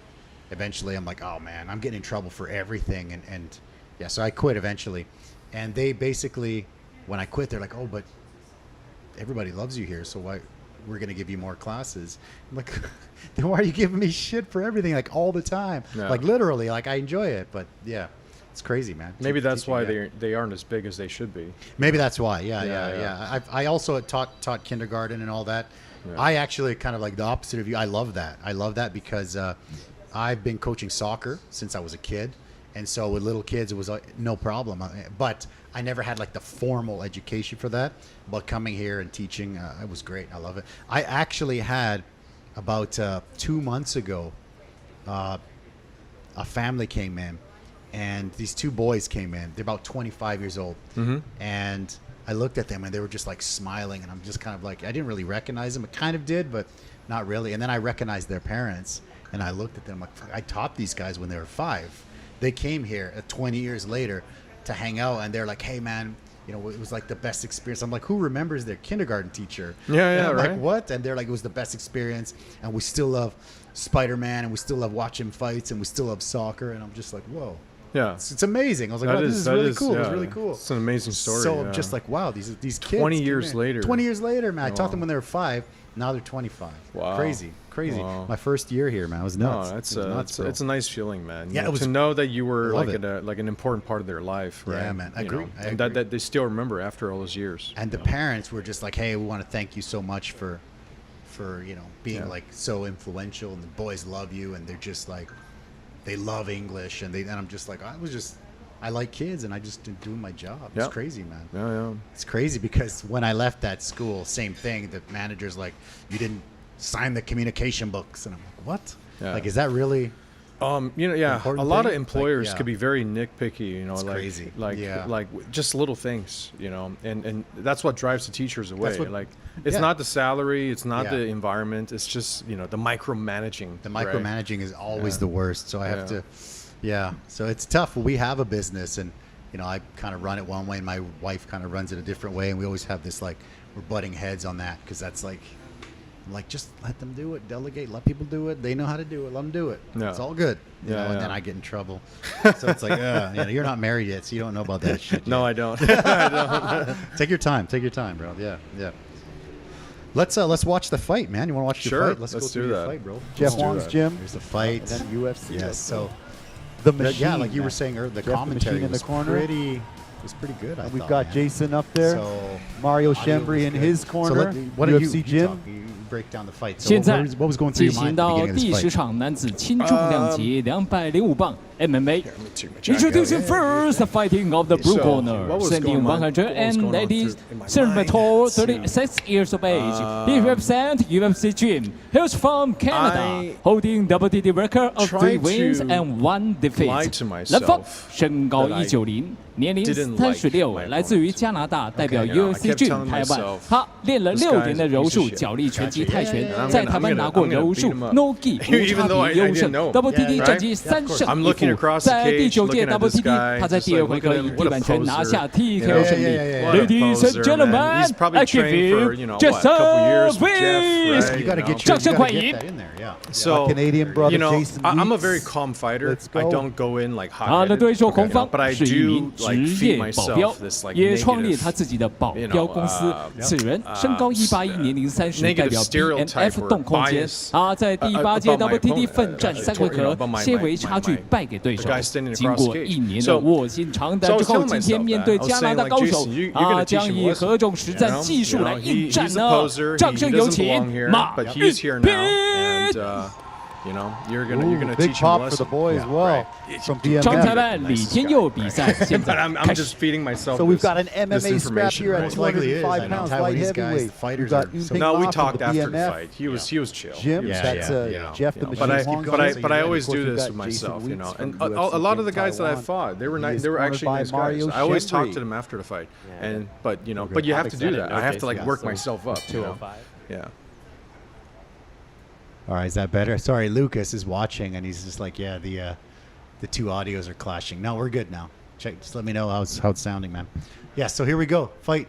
eventually I'm like, oh man, I'm getting in trouble for everything. And so I quit eventually. And they basically, when I quit, they're like, oh, but everybody loves you here, so why we're going to give you more classes? I'm like, then why are you giving me shit for everything, like all the time? Yeah. Like literally, like I enjoy it, but yeah, it's crazy, man. Maybe that's Teaching, why yeah. they aren't as big as they should be. Maybe that's why. Yeah. Yeah. I also taught kindergarten and all that. Yeah. I actually kind of like the opposite of you. I love that because I've been coaching soccer since I was a kid. And so with little kids, it was no problem. But I never had like the formal education for that. But coming here and teaching, it was great. I love it. I actually had about 2 months ago, a family came in, and these two boys came in. They're about 25 years old. Mm-hmm. And I looked at them and they were just like smiling. And I'm just kind of like, I didn't really recognize them. I kind of did, but not really. And then I recognized their parents. And I looked at them like, I taught these guys when they were 5. They came here 20 years later to hang out, and they're like, hey man, you know, it was like the best experience. I'm like, who remembers their kindergarten teacher? Yeah, and yeah, I'm right. like, what? And they're like, it was the best experience, and we still love Spider-Man, and we still love watching fights, and we still love soccer. And I'm just like, whoa. Yeah. It's amazing. I was like, wow, this is really cool. It's really cool. It's an amazing story. So I'm just like, wow, these kids. 20 years later. 20 years later, man. I taught them when they were 5. Now they're 25. Wow. Crazy. Wow. My first year here, man. It was nuts. No, it's it was nuts, bro. it's a nice feeling, man. Yeah, You know, it was- to know that you were love like an important part of their life, right? Yeah, man. I You agree. know, I and agree. that they still remember after all those years. And the parents were just like, hey, we want to thank you so much for you know, being Yeah. like so influential, and the boys love you, and they're just like, they love English, and I'm just like, I like kids, and I just doing my job. It's Yeah. crazy, man. Yeah. It's crazy because when I left that school, same thing. The manager's like, you didn't sign the communication books, and I'm like, what? Yeah. Like, is that really? You know, yeah, Important a lot thing? of employers Like, yeah. could be very nitpicky, you know, It's like crazy. like Yeah. like just little things, you know, and that's what drives the teachers away. That's what- Like, it's yeah. not the salary, it's not Yeah. the environment, it's just, you know, the micromanaging. The right? micromanaging is always Yeah. the worst. So I have Yeah. to, yeah. So it's tough. We have a business, and you know, I kind of run it one way, and my wife kind of runs it a different way, and we always have this like we're butting heads on that because that's like, I'm like, just let them do it, delegate, let people do it. They know how to do it. Let them do it. Yeah. It's all good. You Yeah, know, and then yeah. I get in trouble. So it's like, you know, you're not married yet, so you don't know about that shit. No, yet. I don't. I don't. Take your time. Take your time, bro. Yeah. Let's watch the fight, man. You want to watch Sure, your fight? let's go do through your that. fight, bro. Jeff do Wong's that. gym, There's the fight. and then UFC. Yes. So the machine. yeah, like you were man. saying earlier, the Jeff the commentary Machine in was the corner. was pretty good. I And we've thought, got man. Jason up there. So Mario audio Shembri was in good. his So corner. what did UFC you gym. talk? You break down the fight. So 现在 what was going through 进 your mind 行 at the 到 beginning of 第 this 10 fight? 场男子轻重量级205磅 MMA. Here, let me take my jacket Introducing off. first fighting of the blue So, corner, what was standing going on- what was going on 180 through- in my centimeters, mind? 36 years of age. He represents UFC gym. He's from Canada, I holding WTT record of 3 tried wins to and 1 defeat. lie to myself 蓝方身高 that I 190，年龄 didn't like 36， my 来自于加拿大，代表 Okay, yeah, I UFC kept 郡 telling 台湾 myself,。他练了 this 6 guy's 年的 a 柔 piece 术、 of shit. 脚力、拳击、 Gotcha. 泰 Yeah, 拳 yeah, yeah.，在台湾拿过 I'm gonna 柔术 beat him up. No gi 无 Even 差 though I 别优 didn't 胜 know. ，WTT Yeah, 战绩 right. 3胜 I'm 一 looking 负。 across the 在第 cage, 9届 looking at this WTT， guy, 他在 just 第2 like, 回 look 合 at 以 him, 地 what a 板拳拿 poser. 下 TKO Yeah, 胜利。 yeah, yeah, yeah. What a Ladies and poser, man. gentlemen, He's probably I trained give for, you you know, what, a couple Jason years with Jeff, Weeks. right? You got to know? get Jackson you gotta Quay. get that in there. Yeah. So, Canadian brother you know, Jason I'm a Weeks. very calm fighter. Let's I go. don't go in like 他的 hot-headed, 对手 you 红 know, 方 but I 是一 do 名 like 职 feed 业保镖 myself，this like 也创立 negative, 他自己的保 you 镖 know, 公司。 uh, 此人身高181，年龄30，代 negative 表 stereotype BNF or 动空间。 bias, 他在第8届 about my WTT opponent, 奋战3回 you know, 合 about，my- 些微差距 my- 败给对手 the guy standing。经 across 过 the cage. 1年的 So- 卧薪尝胆 so I 之 was 后， telling 今天 myself 面对 that. I was 加拿 saying, 大 like, 高手 Jason, you're gonna 啊， teach 将 him 以 a lesson, 何种实战 you know? 技术 You 来 know, 应 he's 战 a 呢 poser,？掌 he 声有 doesn't 请 belong here, 马 but 玉 he's here 斌 now, and you know, you're Ooh, gonna big teach him a pop for lesson. the boy as Yeah, well from 张裁 BMF. 判李天佑比赛现 But 在 I'm 开 just 始。 feeding myself. So we've this- got an this MMA scrap information, here right? at Most likely it is. 205 I know pounds light Taiwanese guys, the heavyweight. fighters We've got are so- Yunping No, we Ma from talked the after the BMF. fight. He was chill. Jim, He was that's chill, Jeff the you know, Machine but I Wong. but I So but I you always got- do of course, this we've with got Jason myself, you Weeks know. from And UFC a lot of the in guys that I Taiwan. fought, they were He is they were cornered actually by nice Mario guys. I always talk Shembri. to them after the fight, Yeah. and but you know, Okay. but you have I'm to do excited. that. I have to Okay, like yeah, work so myself up. You know? 205。 Yeah. All right, is that better? Sorry, Lucas is watching, and he's just like, yeah, the two audios are clashing. No, we're good now. Check. Just let me know how it's sounding, man. Yeah. So here we go. Fight.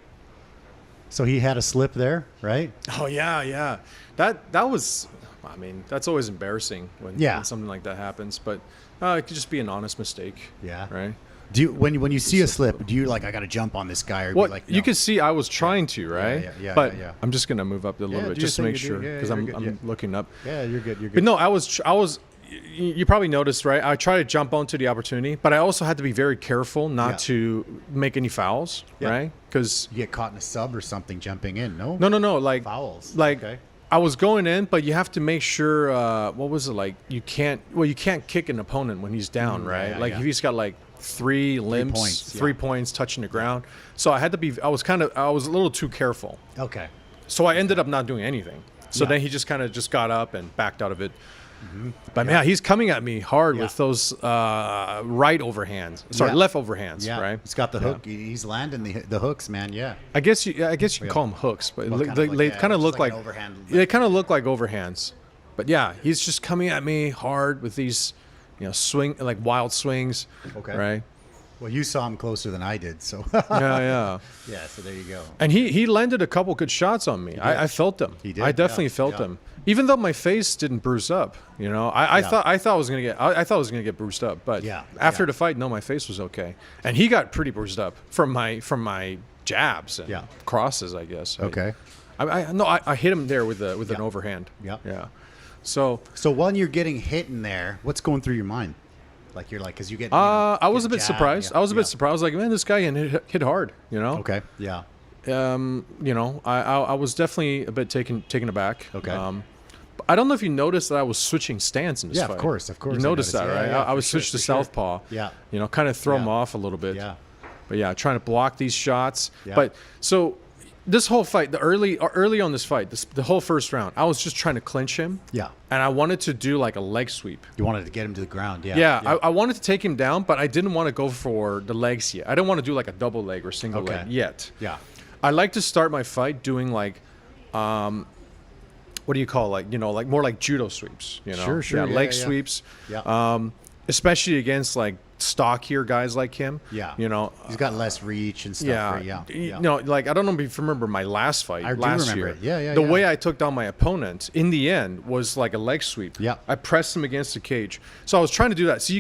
So he had a slip there, right? Oh yeah. That was. I mean, that's always embarrassing when something like that happens. But it could just be an honest mistake. Yeah. Right. Do you when you see a slip, do you like I got to jump on this guy or Well, be like you could see I was trying to, right? yeah, but yeah. I'm just gonna move up a little Yeah, bit do just to your make thing, sure yeah, because you're I'm good, I'm looking up. Yeah, you're good. You're good. But no, I was. You probably noticed, right? I try to jump onto the opportunity, but I also had to be very careful not Yeah. to make any fouls, Yeah. right? Because You get caught in a sub or something jumping in. No. no, like Fouls. Like Okay. I was going in, but you have to make sure. What was it like? You can't kick an opponent when he's down, right? yeah, like yeah. if he's got like 3 limbs, points, 3 yeah. points touching the ground. So I had to be. I was a little too careful. Okay. So I ended up not doing anything. So Yeah. then he just kind of just got up and backed out of it. But man, he's coming at me hard Yeah. with those right overhands. Sorry, Yeah. left overhands. Yeah. Right. He's got the Yeah. hook. He's landing the hooks, man. Yeah. I guess you can call them hooks, but Well, they kind of look just like an overhand. they kind of look like overhands. But yeah, he's just coming at me hard with these, swing like wild swings. Okay. Right. Well, you saw him closer than I did, so Yeah. yeah. So there you go. And he landed a couple good shots on me. I felt them. He did, I definitely yeah, felt yeah. them. Even though my face didn't bruise up, you know, I thought I was gonna get bruised up, but Yeah, after yeah. the fight, no, my face was okay, and he got pretty bruised up from my jabs and Yeah. crosses, I guess. Okay. I hit him there with an overhand. Yeah. Yeah. So So when you're getting hit in there, what's going through your mind? Like you're like, because you get. I was a get bit jabbed, surprised. yeah, I was a yeah. bit surprised. I was like, man, this guy can hit hard, you know. Okay. Yeah. You know, I was definitely a bit taken aback. Okay. But I don't know if you noticed that I was switching stance in this Yeah, fight. of course. You I noticed that, noticed. right? Yeah, I for was sure, switched to for sure. southpaw. Yeah. You know, kind of throw him Yeah. off a little bit. Yeah. But yeah, trying to block these shots. Yeah. But so this whole fight, early on this fight, the whole first round, I was just trying to clinch him. Yeah. And I wanted to do like a leg sweep. You wanted to get him to the ground. Yeah. Yeah, I wanted to take him down, but I didn't want to go for the legs yet. I didn't want to do like a double leg or single Okay. leg yet. Yeah. I like to start my fight doing like, what do you call, like, you know, like more like judo sweeps, you know? Sure. Yeah, Yeah, leg yeah. sweeps. Yeah. Especially against like stockier guys like him. Yeah. You know? He's got less reach and stuff. Yeah. Right? Yeah. You know, like, I don't know if you remember my last fight I do last remember year. it. Yeah, yeah, The yeah. way I took down my opponent in the end was like a leg sweep. Yeah. I pressed him against the cage. So I was trying to do that. So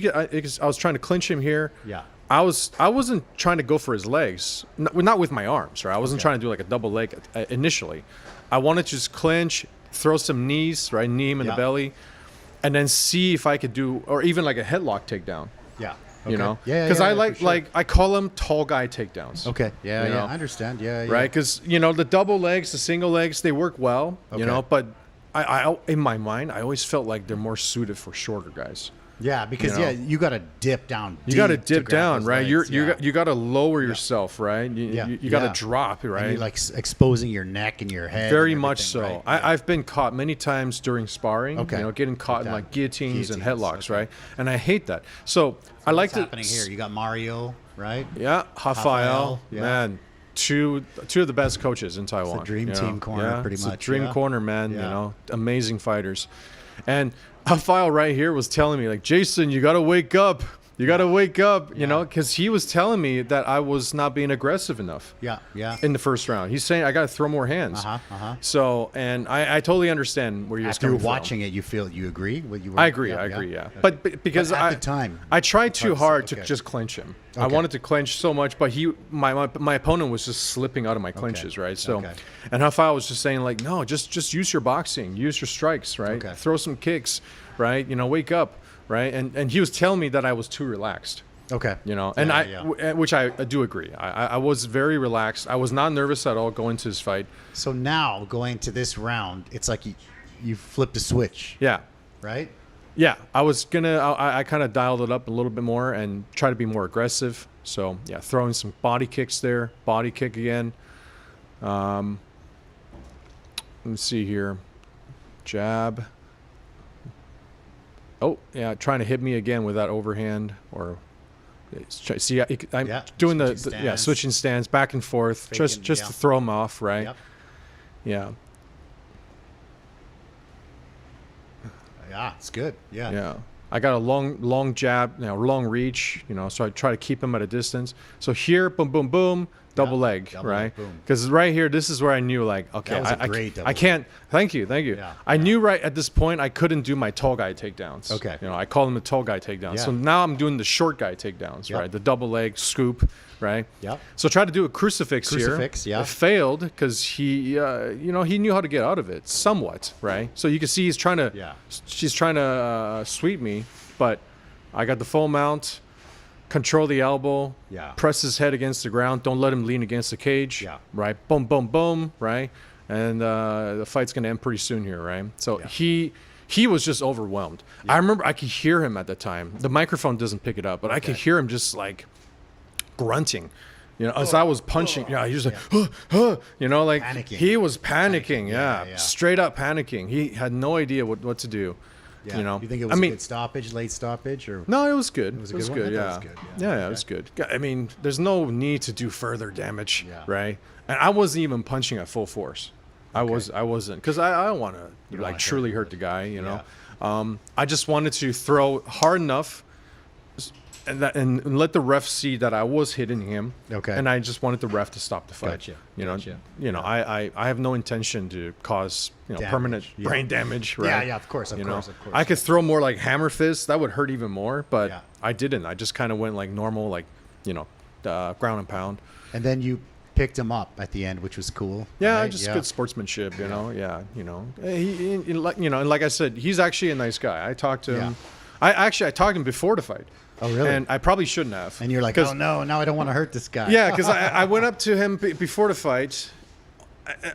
I was trying to clinch him here. Yeah. I wasn't trying to go for his legs, not with my arms, right? I wasn't trying to do like a double leg initially. I wanted to just clinch, throw some knees, right? Knee him in the Yeah. belly, and then see if I could do, or even like a headlock takedown. Yeah. You Okay. know, Yeah. because yeah, I yeah, like for sure. I call them tall guy takedowns. Okay. Yeah. you Yeah. know? I understand. Yeah. Yeah. Right, because you know the double legs, the single legs, they work well. Okay. You know, but I in my mind, I always felt like they're more suited for shorter guys. Yeah. Because You know? you got to dip down. You got to deep dip grab down, those right? legs, yeah. You got to lower yourself, right? Yeah, You got to yeah. drop, right? And you're like exposing your neck and your head. Very and much everything, so. right? I've been caught many times during sparring. Okay. You know, getting caught in that. like guillotines and Guillotines, headlocks, okay. right? And I hate that. So I like What's to. happening here? You got Mario, right? Yeah, Rafael, Rafael, yeah. man, two of the best coaches in Taiwan. dream you know? team corner, yeah, pretty it's much, a dream yeah. corner, man. You Yeah. know, amazing fighters. And Rafael right here was telling me like, Jason, you got to wake up. You got to wake up. You know, because he was telling me that I was not being aggressive enough. Yeah. Yeah. In the first round, he's saying I got to throw more hands. So, and I totally understand where you're After you're coming from. watching it, you agree? What you were, I agree. I agree. Yeah, but because But at the time, I tried too it's hard to okay. just clinch him. I Okay. wanted to clinch so much, but my opponent was just slipping out of my clinches, right? So, Okay. and Rafael was just saying like, no, just use your boxing, use your strikes, right? Okay. Throw some kicks, right? You know, wake up, right? And he was telling me that I was too relaxed. Okay. You know, and which I do agree. I was very relaxed. I was not nervous at all going to this fight. So now going to this round, it's like you flipped a switch, Yeah. right? Yeah, I kind of dialed it up a little bit more and try to be more aggressive. So yeah, throwing some body kicks there, body kick again. Let's see here, jab. Oh yeah, trying to hit me again with that overhand or. See, I'm doing switching stands back and forth, Faking, just to throw him off, right? Yep. Yeah. Yeah, it's good. Yeah. Yeah. I got a long jab, long reach, so I try to keep him at a distance. So here, boom, boom, boom, double leg, double right? leg, boom. Because right here, this is where I knew, like, okay, That was a great double I can't. Thank you. Yeah, I knew right at this point I couldn't do my tall guy takedowns. Okay. I call them the tall guy takedowns. Yeah. So now I'm doing the short guy takedowns, Yep. right? The double leg scoop, right? Yep. So try to do a crucifix here. Crucifix, yeah. It failed because he knew how to get out of it somewhat, right? So you can see he's trying to. Yeah. She's trying to sweep me, but I got the full mount, control the elbow, Yeah. press his head against the ground, don't let him lean against the cage, Yeah. right? Boom, boom, boom, right? And the fight's going to end pretty soon here, right? So he was just overwhelmed. I remember I could hear him at the time. The microphone doesn't pick it up, but I could hear him just like grunting. As I was punching, he was like, like Panicking. he was panicking, yeah, yeah. straight up panicking. He had no idea what to do. Yeah. You think it was a good stoppage, late stoppage, or No, it was good. It was was a good one? good. I thought Yeah. it was good, Yeah, it was good. I mean, there's no need to do further damage, Yeah. right? And I wasn't even punching at full force. I wasn't, because I don't want to don't like wanna truly hurt the guy. I just wanted to throw hard enough, and let the ref see that I was hitting him. Okay. And I just wanted the ref to stop the fight. Gotcha. You know, Gotcha. I have no intention to cause Damage. permanent Yeah. brain damage. Right. Yeah, yeah, of course, of You course, know? of course. I could throw more like hammer fists. That would hurt even more, but Yeah. I didn't. I just kind of went like normal, like ground and pound. And then you picked him up at the end, which was cool. Yeah, right? just good sportsmanship, you know. Yeah, and like I said, he's actually a nice guy. I talked to him. I talked to him before the fight. Oh, really? And I probably shouldn't have. And you're like, 'Cause- oh no, now I don't want to hurt this guy. Yeah, because I went up to him before the fight.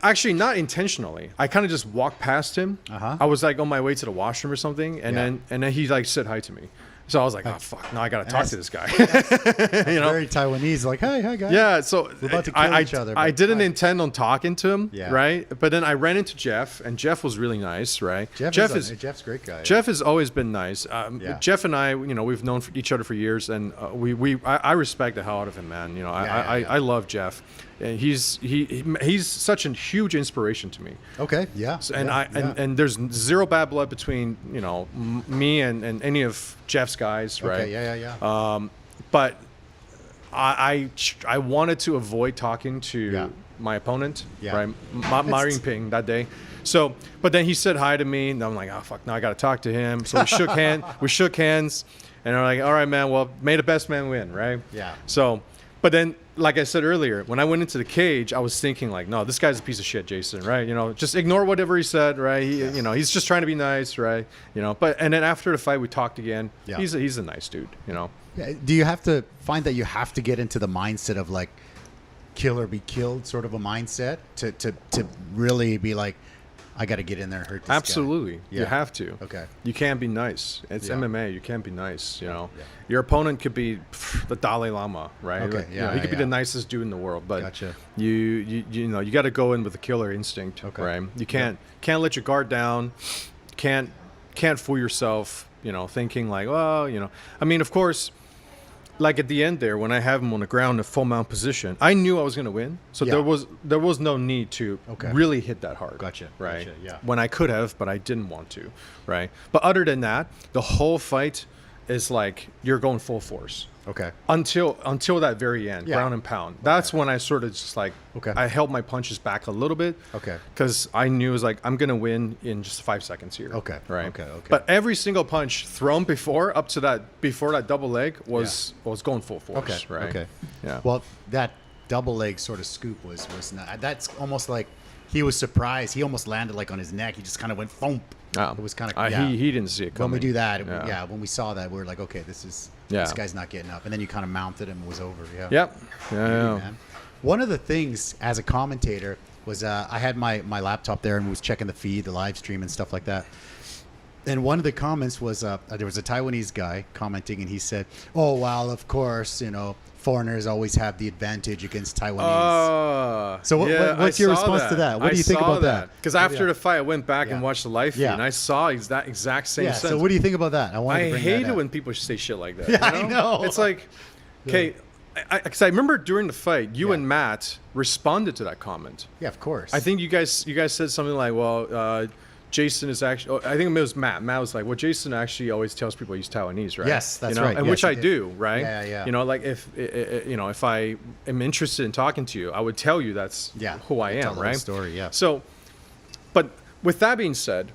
Actually, not intentionally. I kind of just walked past him. Uh-huh. I was like on my way to the washroom or something, and then he like said hi to me. So I was like, oh fuck, now I gotta talk to this guy. You know? Very Taiwanese, like, hey, hi guys. Yeah, so We're about to kill each other, I but didn't fine. intend on talking to him, Yeah. right? But then I ran into Jeff, and Jeff was really nice, right? Jeff's a great guy. Jeff has always been nice. Yeah. Jeff and I, we've known each other for years, and I respect the hell out of him, man. I love Jeff, and he's such a huge inspiration to me. Okay, yeah. And yeah, and there's zero bad blood between me and any of Jeff's guys, right? Okay, yeah. But I wanted to avoid talking to my opponent, Yeah. right? Ma Ping that day. So, but then he said hi to me, and I'm like, oh fuck, now I got to talk to him. So we shook hands, and I'm like, all right, man. Well, may the best man win, right? Yeah. So, but then, like I said earlier, when I went into the cage, I was thinking like, no, this guy's a piece of shit, Jason, right? Just ignore whatever he said, right? He's just trying to be nice, right? And then after the fight, we talked again. Yeah. He's a nice dude, Yeah, do you have to find that you have to get into the mindset of like kill or be killed sort of a mindset to really be like, I got to get in there and hurt this guy? Absolutely. Yeah. You have to. Okay. You can't be nice. It's Yeah. MMA. You can't be nice, Your opponent could be the Dalai Lama, right? Okay, Like, yeah, he could be yeah. the nicest dude in the world, but Gotcha. you got to go in with a killer instinct, Okay. right? You can't let your guard down. Can't fool yourself, thinking like, well, I mean, of course, like at the end there, when I have him on the ground in full mount position, I knew I was going to win. So Yeah. there was no need to Okay. really hit that hard. Gotcha, Right. gotcha, yeah. When I could have, but I didn't want to. Right. But other than that, the whole fight is like you're going full force Okay. until that very end, Yeah. ground and pound. That's when I sort of just like Okay. I held my punches back a little bit. Okay. Because I knew it was like I'm gonna win in just 5 seconds here. Okay, Right. okay. But every single punch thrown before that double leg was going full force. Okay. Right. Okay. Yeah. Well, that double leg sort of scoop was not. That's almost like he was surprised. He almost landed like on his neck. He just kind of went thump. Oh. It was kind of yeah. he didn't see it coming. When we do that, Yeah. when we saw that, we were like, okay, this Yeah. guy's not getting up. And then you kind of mounted him. It was over. Yeah. Yep. Yeah. Man. One of the things as a commentator was I had my laptop there and was checking the feed, the live stream and stuff like that. And one of the comments was there was a Taiwanese guy commenting, and he said, "Oh, well, of course, foreigners always have the advantage against Taiwanese." So what's your response to that? What do you think about that? Because after the fight, I went back and watched the live feed, Yeah. and I saw that exact same Yeah. sentence. So what do you think about that? I bring hate that it up. when people say shit like that. Yeah, you I know. It's like, okay, because I remember during the fight, you Yeah. and Matt responded to that comment. Yeah, of course. I think you guys said something like, well, Jason is actually, I think it was Matt. Matt was like, well, Jason actually always tells people he's Taiwanese, right? Yes, that's right. And Yes, which he I did. do, right? Yeah. Like if I am interested in talking to you, I would tell you that's who I Tell am, the whole right? story, yeah. So, but with that being said,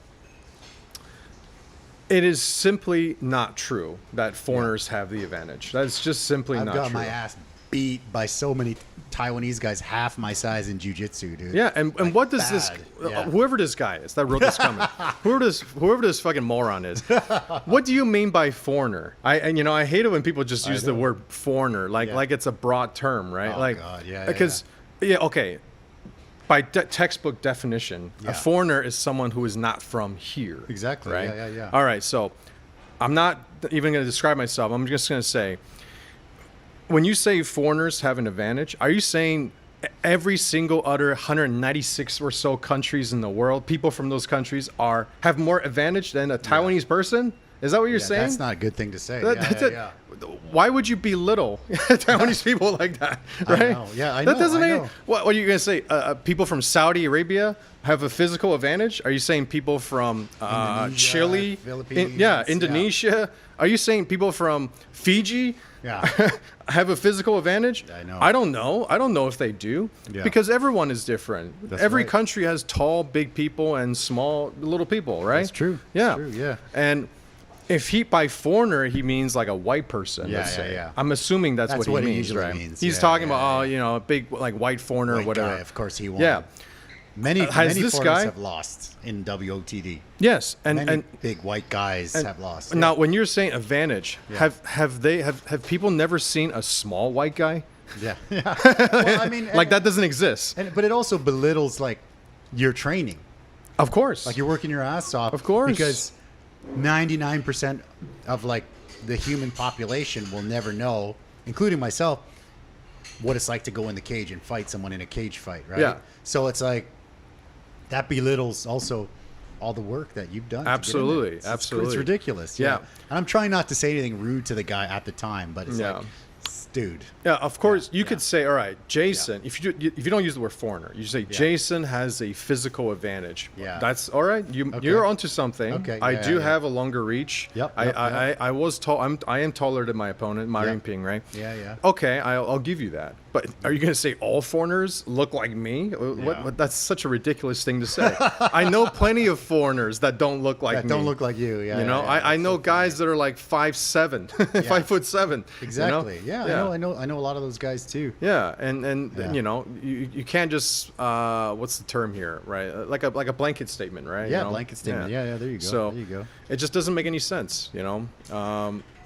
it is simply not true that foreigners have the advantage. That's just simply I've not got true. my ass beat by so many Taiwanese guys half my size in jiu-jitsu, dude. Yeah, and Like, what does bad. Yeah. whoever this guy is that wrote this comment, whoever this fucking moron is, what do you mean by foreigner? I hate it when people just use the word foreigner like it's a broad term, right? Oh, God, yeah, because okay, by textbook definition, Yeah. a foreigner is someone who is not from here. Exactly, Right. yeah. All right, so I'm not even going to describe myself. I'm just going to say, when you say foreigners have an advantage, are you saying every single other 196 or so countries in the world, people from those countries have more advantage than a Taiwanese person? Is that what you're Yeah, saying? that's not a good thing to say. Why would you belittle Taiwanese people like that? Right? I know. Yeah, I know. That doesn't I make. know. What are you going to say? People from Saudi Arabia have a physical advantage? Are you saying people from Indonesia, Chile, Philippines, Indonesia? Are you saying people from Fiji? Yeah. Have a physical advantage? I know. I don't know. I don't know if they do, Yeah. because everyone is different. That's Every right. country has tall, big people and small, little people, right? That's true. Yeah. That's true, yeah. And if by foreigner he means like a white person, Yeah, let's yeah, say. yeah. I'm assuming that's That's what what he it means, usually right? means. He's Yeah, talking yeah, about yeah. A big like white foreigner or White whatever. guy, of course, he won. Yeah. Many Has many this foreigners guy- have lost in WOTD. Yes, Many and big white guys have lost. now when you're saying advantage, Yeah. have people never seen a small white guy? Yeah. Yeah. Well, I mean, Like that doesn't exist. but it also belittles like your training. Of course. Like you're working your ass off. Of course. Because 99% of like the human population will never know, including myself, what it's like to go in the cage and fight someone in a cage fight, right? Yeah. So it's like that belittles also all the work that you've done. to get in there. Absolutely, It's absolutely. ridiculous. Yeah. And I'm trying not to say anything rude to the guy at the time, but it's Yeah. like, dude. Yeah, of course. You yeah. could say, all right, Jason. If you don't use the word foreigner, you say Jason has a physical advantage. Yeah. That's all right. You're onto something. Okay, I yeah, do yeah. have a longer reach. Yep, I was tall. I am taller than my opponent, Ma Yep. Ping, right? Yeah, yeah. Okay, I'll give you that. But are you going to say all foreigners look like me? What? That's such a ridiculous thing to say. I know plenty of foreigners that don't look like That me. don't look like you. Yeah. You know, yeah, I know guys that are like 5'7", 5'7". you know? Exactly. Yeah. I know a lot of those guys too. Yeah, and Yeah. you know, you can't just what's the term here, right? Like a blanket statement, right? Yeah, You know? blanket statement. Yeah, there you go. So there you go. it just doesn't make any sense, you know.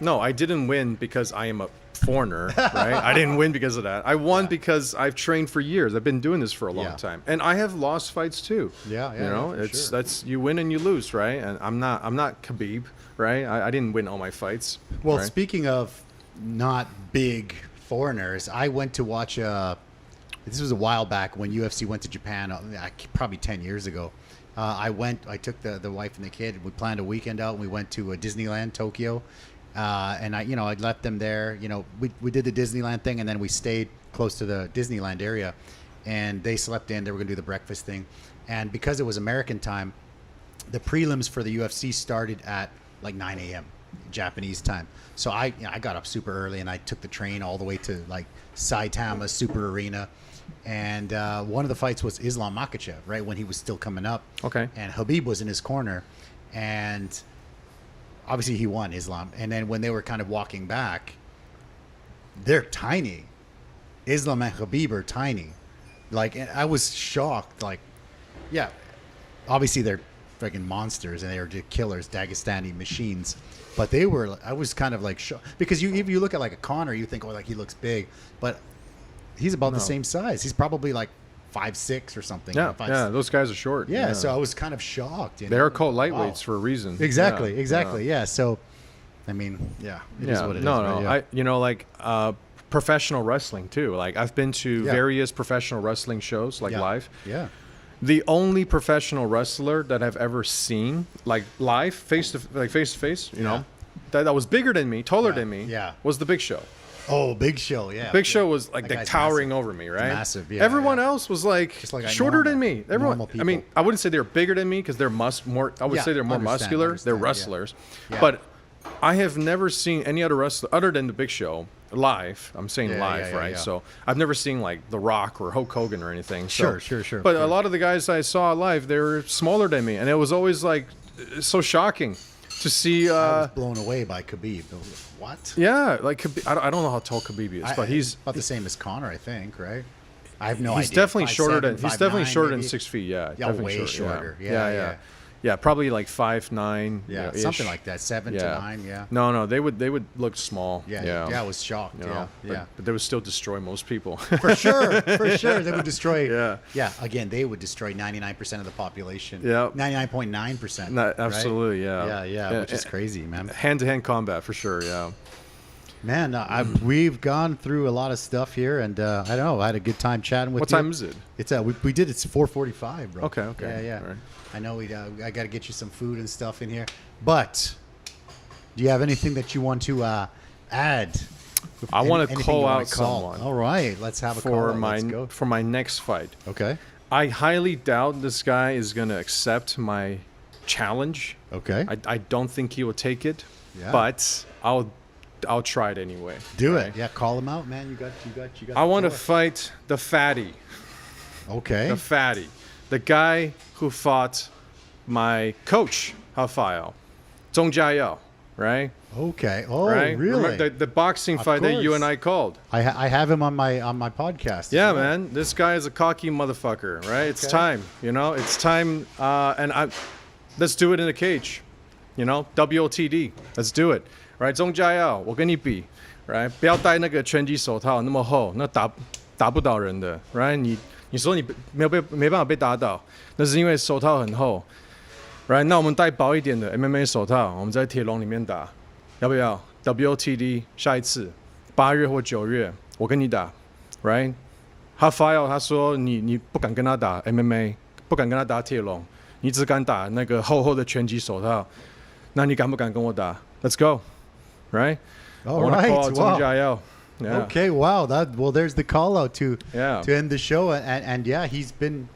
No, I didn't win because I am a foreigner, right? I didn't win because of that. I won because I've trained for years. I've been doing this for a long Yeah. time, and I have lost fights too. Yeah, you know, for it's sure. that's you win and you lose, right? And I'm not Khabib, right? I didn't win all my fights. Well, right? speaking of not big foreigners, I went to watch. This was a while back when UFC went to Japan, probably 10 years ago. I took the wife and the kid. We planned a weekend out, and we went to Disneyland, Tokyo. And I left them there. You know, we did the Disneyland thing, and then we stayed close to the Disneyland area. And they slept in. They were going to do the breakfast thing. And because it was American time, the prelims for the UFC started at like 9 a.m. Japanese time. So I got up super early, and I took the train all the way to like Saitama Super Arena. And one of the fights was Islam Makhachev, right, when he was still coming up. Okay. And Khabib was in his corner, and obviously he won, Islam. And then when they were kind of walking back, they're tiny. Islam and Khabib are tiny. Like, and I was shocked. Like, yeah, obviously they're freaking monsters, and they are just killers, Dagestani machines. But I was kind of like shocked. Because if you look at like a Conor, you think, oh, like he looks big. But he's about the same size. He's probably like 5'6" or something. Yeah, 5'6". yeah, those guys are short. Yeah, so I was kind of shocked. You They know? are called lightweights Wow. for a reason. Exactly, Yeah, exactly. Yeah. So, I mean, yeah, it is what it is. no, right? Yeah. like professional wrestling too. Like I've been to Yeah. various professional wrestling shows, like Yeah. live. Yeah. The only professional wrestler that I've ever seen, like live, face to face, you know, that was bigger than me, taller than me, Yeah. was the Big Show. Oh, Big Show. Yeah. Big Show was like That the guy's towering massive. over me, right? Massive, yeah, Everyone yeah. else was like, like a shorter than normal- me. Everyone. normal I mean, people. I wouldn't say they're bigger than me because they're more. I would Yeah, say they're more understand, muscular. understand, They're yeah. wrestlers, Yeah. but I have never seen any other wrestler other than the Big Show live. I'm saying Yeah, live, yeah, right? yeah. So I've never seen like The Rock or Hulk Hogan or anything. So, Sure. But a lot of the guys I saw live, they were smaller than me, and it was always like so shocking to see. I was blown away by Khabib. What? Yeah, like Khabib, I don't know how tall Khabib is, but he's about the same as Conor, I think, right? I have no he's idea. definitely 5'7", shorter than 5'9", maybe? 6 feet. Yeah, Yeah, definitely way shorter. Yeah. Yeah, probably like 5'9". Yeah, ish. something like that. 7 to 9. Yeah. No, they would look small. Yeah. I was shocked. You know, Yeah. but they would still destroy most people. For sure. They would destroy. Yeah. Yeah. Again, they would destroy 99% of the population. Yeah. 99.9%. No, right? absolutely, yeah. Yeah. Which is crazy, man. Hand-to-hand combat for sure. Yeah. Man, we've gone through a lot of stuff here, and I don't know. I had a good time chatting with What you. time is it? It's we did it's 4:45, bro. Okay. Yeah. All right. I know I got to get you some food and stuff in here, but Do you have anything that you want to add? I want to Anything call you wanna out someone All right, let's have a call. for Let's go. my next fight. Okay. I highly doubt this guy is going to accept my challenge. Okay. I don't think he will take it, Yeah. but I'll try it anyway. Do right? it. Yeah, call him out, man. You got. I want to the fight the fatty. floor. Okay. The fatty. The guy who fought my coach, Rafael. Zhong Jiayao, right? Okay. Oh, right? really? Remember the boxing Of fight that you course. and I called. I have him on my podcast. Yeah, as well. man. This guy is a cocky motherfucker, right? It's Okay. time, It's time, let's do it in a cage, WOTD. Let's do it, right? 钟家耀，我跟你比 ，right？ 不要戴那个拳击手套那么厚，那打不倒人的 ，right？ 你说你没办法被打倒，那是因为手套很厚 ，right？ 那我们戴薄一点的 MMA 手套，我们在铁笼里面打，要不要 ？WOTD 下一次8月或9月，我跟你打 ，right？ Rafael 他说你不敢跟他打 MMA， 不敢跟他打铁笼，你只敢打那个厚厚的拳击手套，那你敢不敢跟我打 ？Let's go, right? All I wanna right. call out Wow. 钟家耀 Yeah. Okay. Wow. There's the call out to Yeah. end the show, and yeah, he's been.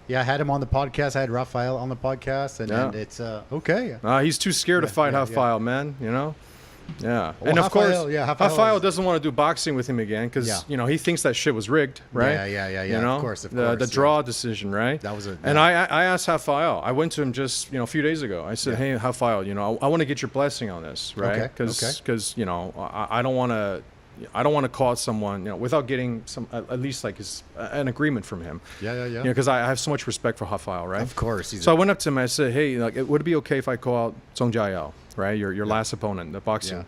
Yeah, I had him on the podcast. I had Rafael on the podcast, and, Yeah. and it's okay. He's too scared to fight yeah. Rafael, man. Yeah. Well, and of course, Rafael- yeah, Rafael Rafael is- doesn't want to do boxing with him again because Yeah. he thinks that shit was rigged, right? Yeah. You know, Of course. the yeah. draw decision, right? That was a- And yeah. I asked Rafael. I went to him just a few days ago. I said, Yeah. "Hey, Rafael, I want to get your blessing on this, right? Okay, Because okay. I don't want to." I don't want to call someone, without getting some at least like an agreement from him. Yeah. Because I have so much respect for Rafael, right? Of course. So I went up to him. I said, "Hey, would it be okay if I call out Zhong Jiayao, right? Your last opponent, the boxing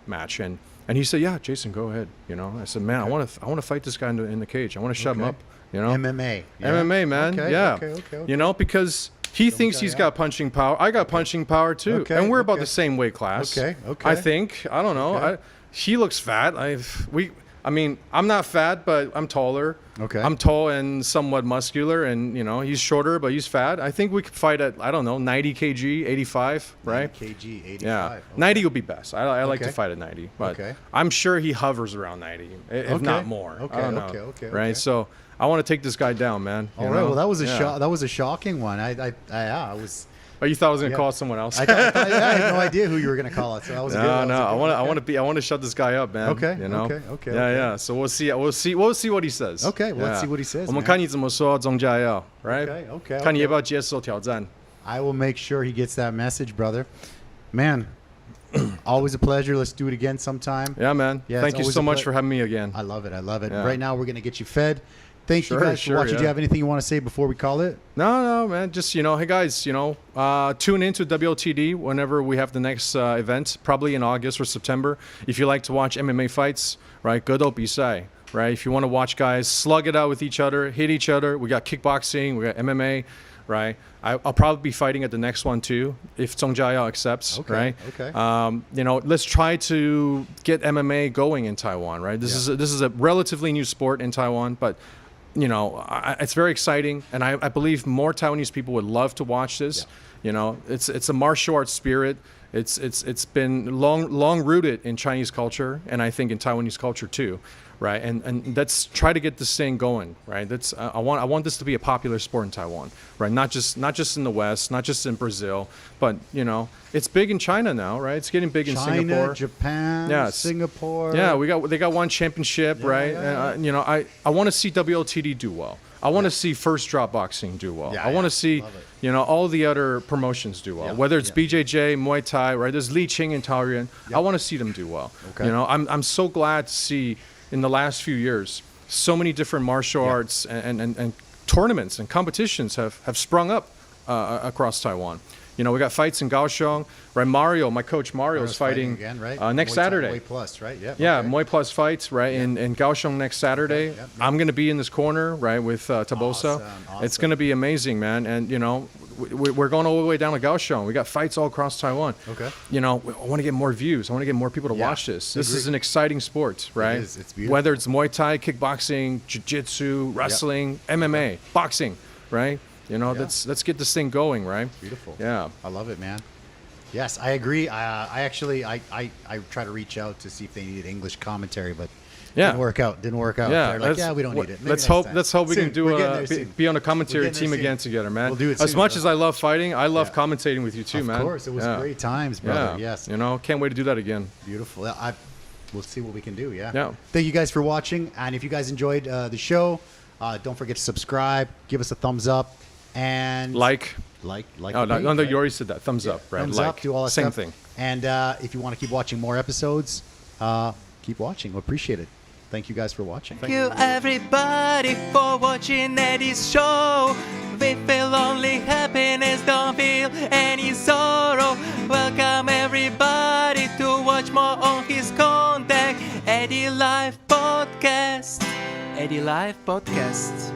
match?" And he said, "Yeah, Jason, go ahead." I said, "Man, I want to fight this guy in the cage. I want to shut him up." MMA. Yeah. MMA, man. Okay, yeah. okay. Because he thinks he's got punching power. I got punching power too, Okay, and we're about okay. the same weight class. Okay. I think. I don't know. Okay. He looks fat. I'm not fat, but I'm taller. Okay. I'm tall and somewhat muscular, and he's shorter, but he's fat. I think we could fight at 90 kg, 85, right? 90 kg, 85. Yeah, Okay. 90 would be best. I like to Okay. fight at 90, but Okay. I'm sure he hovers around 90, if Okay. not more. Okay, I don't know, okay, right? okay. So I want to take this guy down, man. All right. Well, that was a shocking one. I was. Oh, you thought I was gonna Yeah. call someone else? I had no idea who you were going to call it. So that was a good. No, that was no. a good I want to shut this guy up, man. Okay, You know? okay. Yeah. So we'll see what he says. Okay, well, let's see what he says, 我们 man. 看你怎么说钟家耀 right? Okay. 看你要不要接受挑战。 I will make sure he gets that message, brother. Man, always a pleasure. Let's do it again sometime. Yeah, man. Yeah, Thank it's you always so a much ple- for having me again. I love it. Yeah. Right now, we're going to get you fed. Thank you Sure, guys for sure, watching. Do you yeah. have anything you want to say before we call it? No, man. Just hey guys, tune into WOTD whenever we have the next event, probably in August or September. If you like to watch MMA fights, right? 格斗比赛, right? If you want to watch guys slug it out with each other, hit each other, we got kickboxing, we got MMA, right? I'll probably be fighting at the next one too, if Zhong Jiayao accepts, Okay, right? okay. Let's try to get MMA going in Taiwan, right? This is a relatively new sport in Taiwan, but it's very exciting, and I believe more Taiwanese people would love to watch this. It's a martial arts spirit. It's been long rooted in Chinese culture, and I think in Taiwanese culture too, right? And let's try to get this thing going, right? I want this to be a popular sport in Taiwan, right? Not just in the West, not just in Brazil, but it's big in China now, right? It's getting big in Singapore. China, Japan, Yes. Singapore. Yeah, they got one championship, right? yeah. And I want to see WOTD do well. I want to see First Drop Boxing do well. Yeah, I want to yeah. see Love it. all the other promotions do well. Yeah, Whether it's yeah. BJJ, Muay Thai, right? There's Li Qing and Taoyuan. I want to see them do well. Okay. I'm so glad to see in the last few years so many different martial arts and tournaments and competitions have sprung up across Taiwan. We got fights in Kaohsiung, right? My coach Mario is fighting again, right? next Muay Thai, Saturday. Muay Plus, right? Yeah. Yeah, okay. Muay Plus fights, right, in Kaohsiung next Saturday. Yep. I'm going to be in this corner, right, with Tabosa. Awesome. It's going to be amazing, man. And, we're going all the way down to Kaohsiung. We got fights all across Taiwan. Okay. I want to get more views. I want to get more people to Yeah, watch this. This agree. is an exciting sport, right? is. It's beautiful. Whether it's Muay Thai, kickboxing, jiu-jitsu, wrestling, MMA, boxing, right? Let's get this thing going, right? Beautiful. Yeah. I love it, man. Yes, I agree. I actually try to reach out to see if they needed English commentary, but didn't work out. Yeah, They're like, we don't need it. Maybe let's next hope. time. Let's hope we Soon. can do We're getting there soon. be on a commentary We're getting team there again soon. together, man. We'll do it As soon, much bro. as I love fighting, I love Yeah. commentating with you too, man. Of course, it was great times, brother. Yes, You know, can't wait to do that again. beautiful. We'll see what we can do. Yeah. Yeah. Thank you guys for watching, and if you guys enjoyed the show, don't forget to subscribe, give us a thumbs up, and Like. like. Oh, no, the no, page, right? you already said that. Thumbs up, right? Thumbs like. up, do all that Same stuff. thing. And if you want to keep watching more episodes, keep watching. We appreciate it. Thank you guys for watching. Thank you everybody for watching Eddie's show. We feel only happiness, don't feel any sorrow. Welcome everybody to watch more on his content. Eddie Live Podcast. Eddie Live Podcast.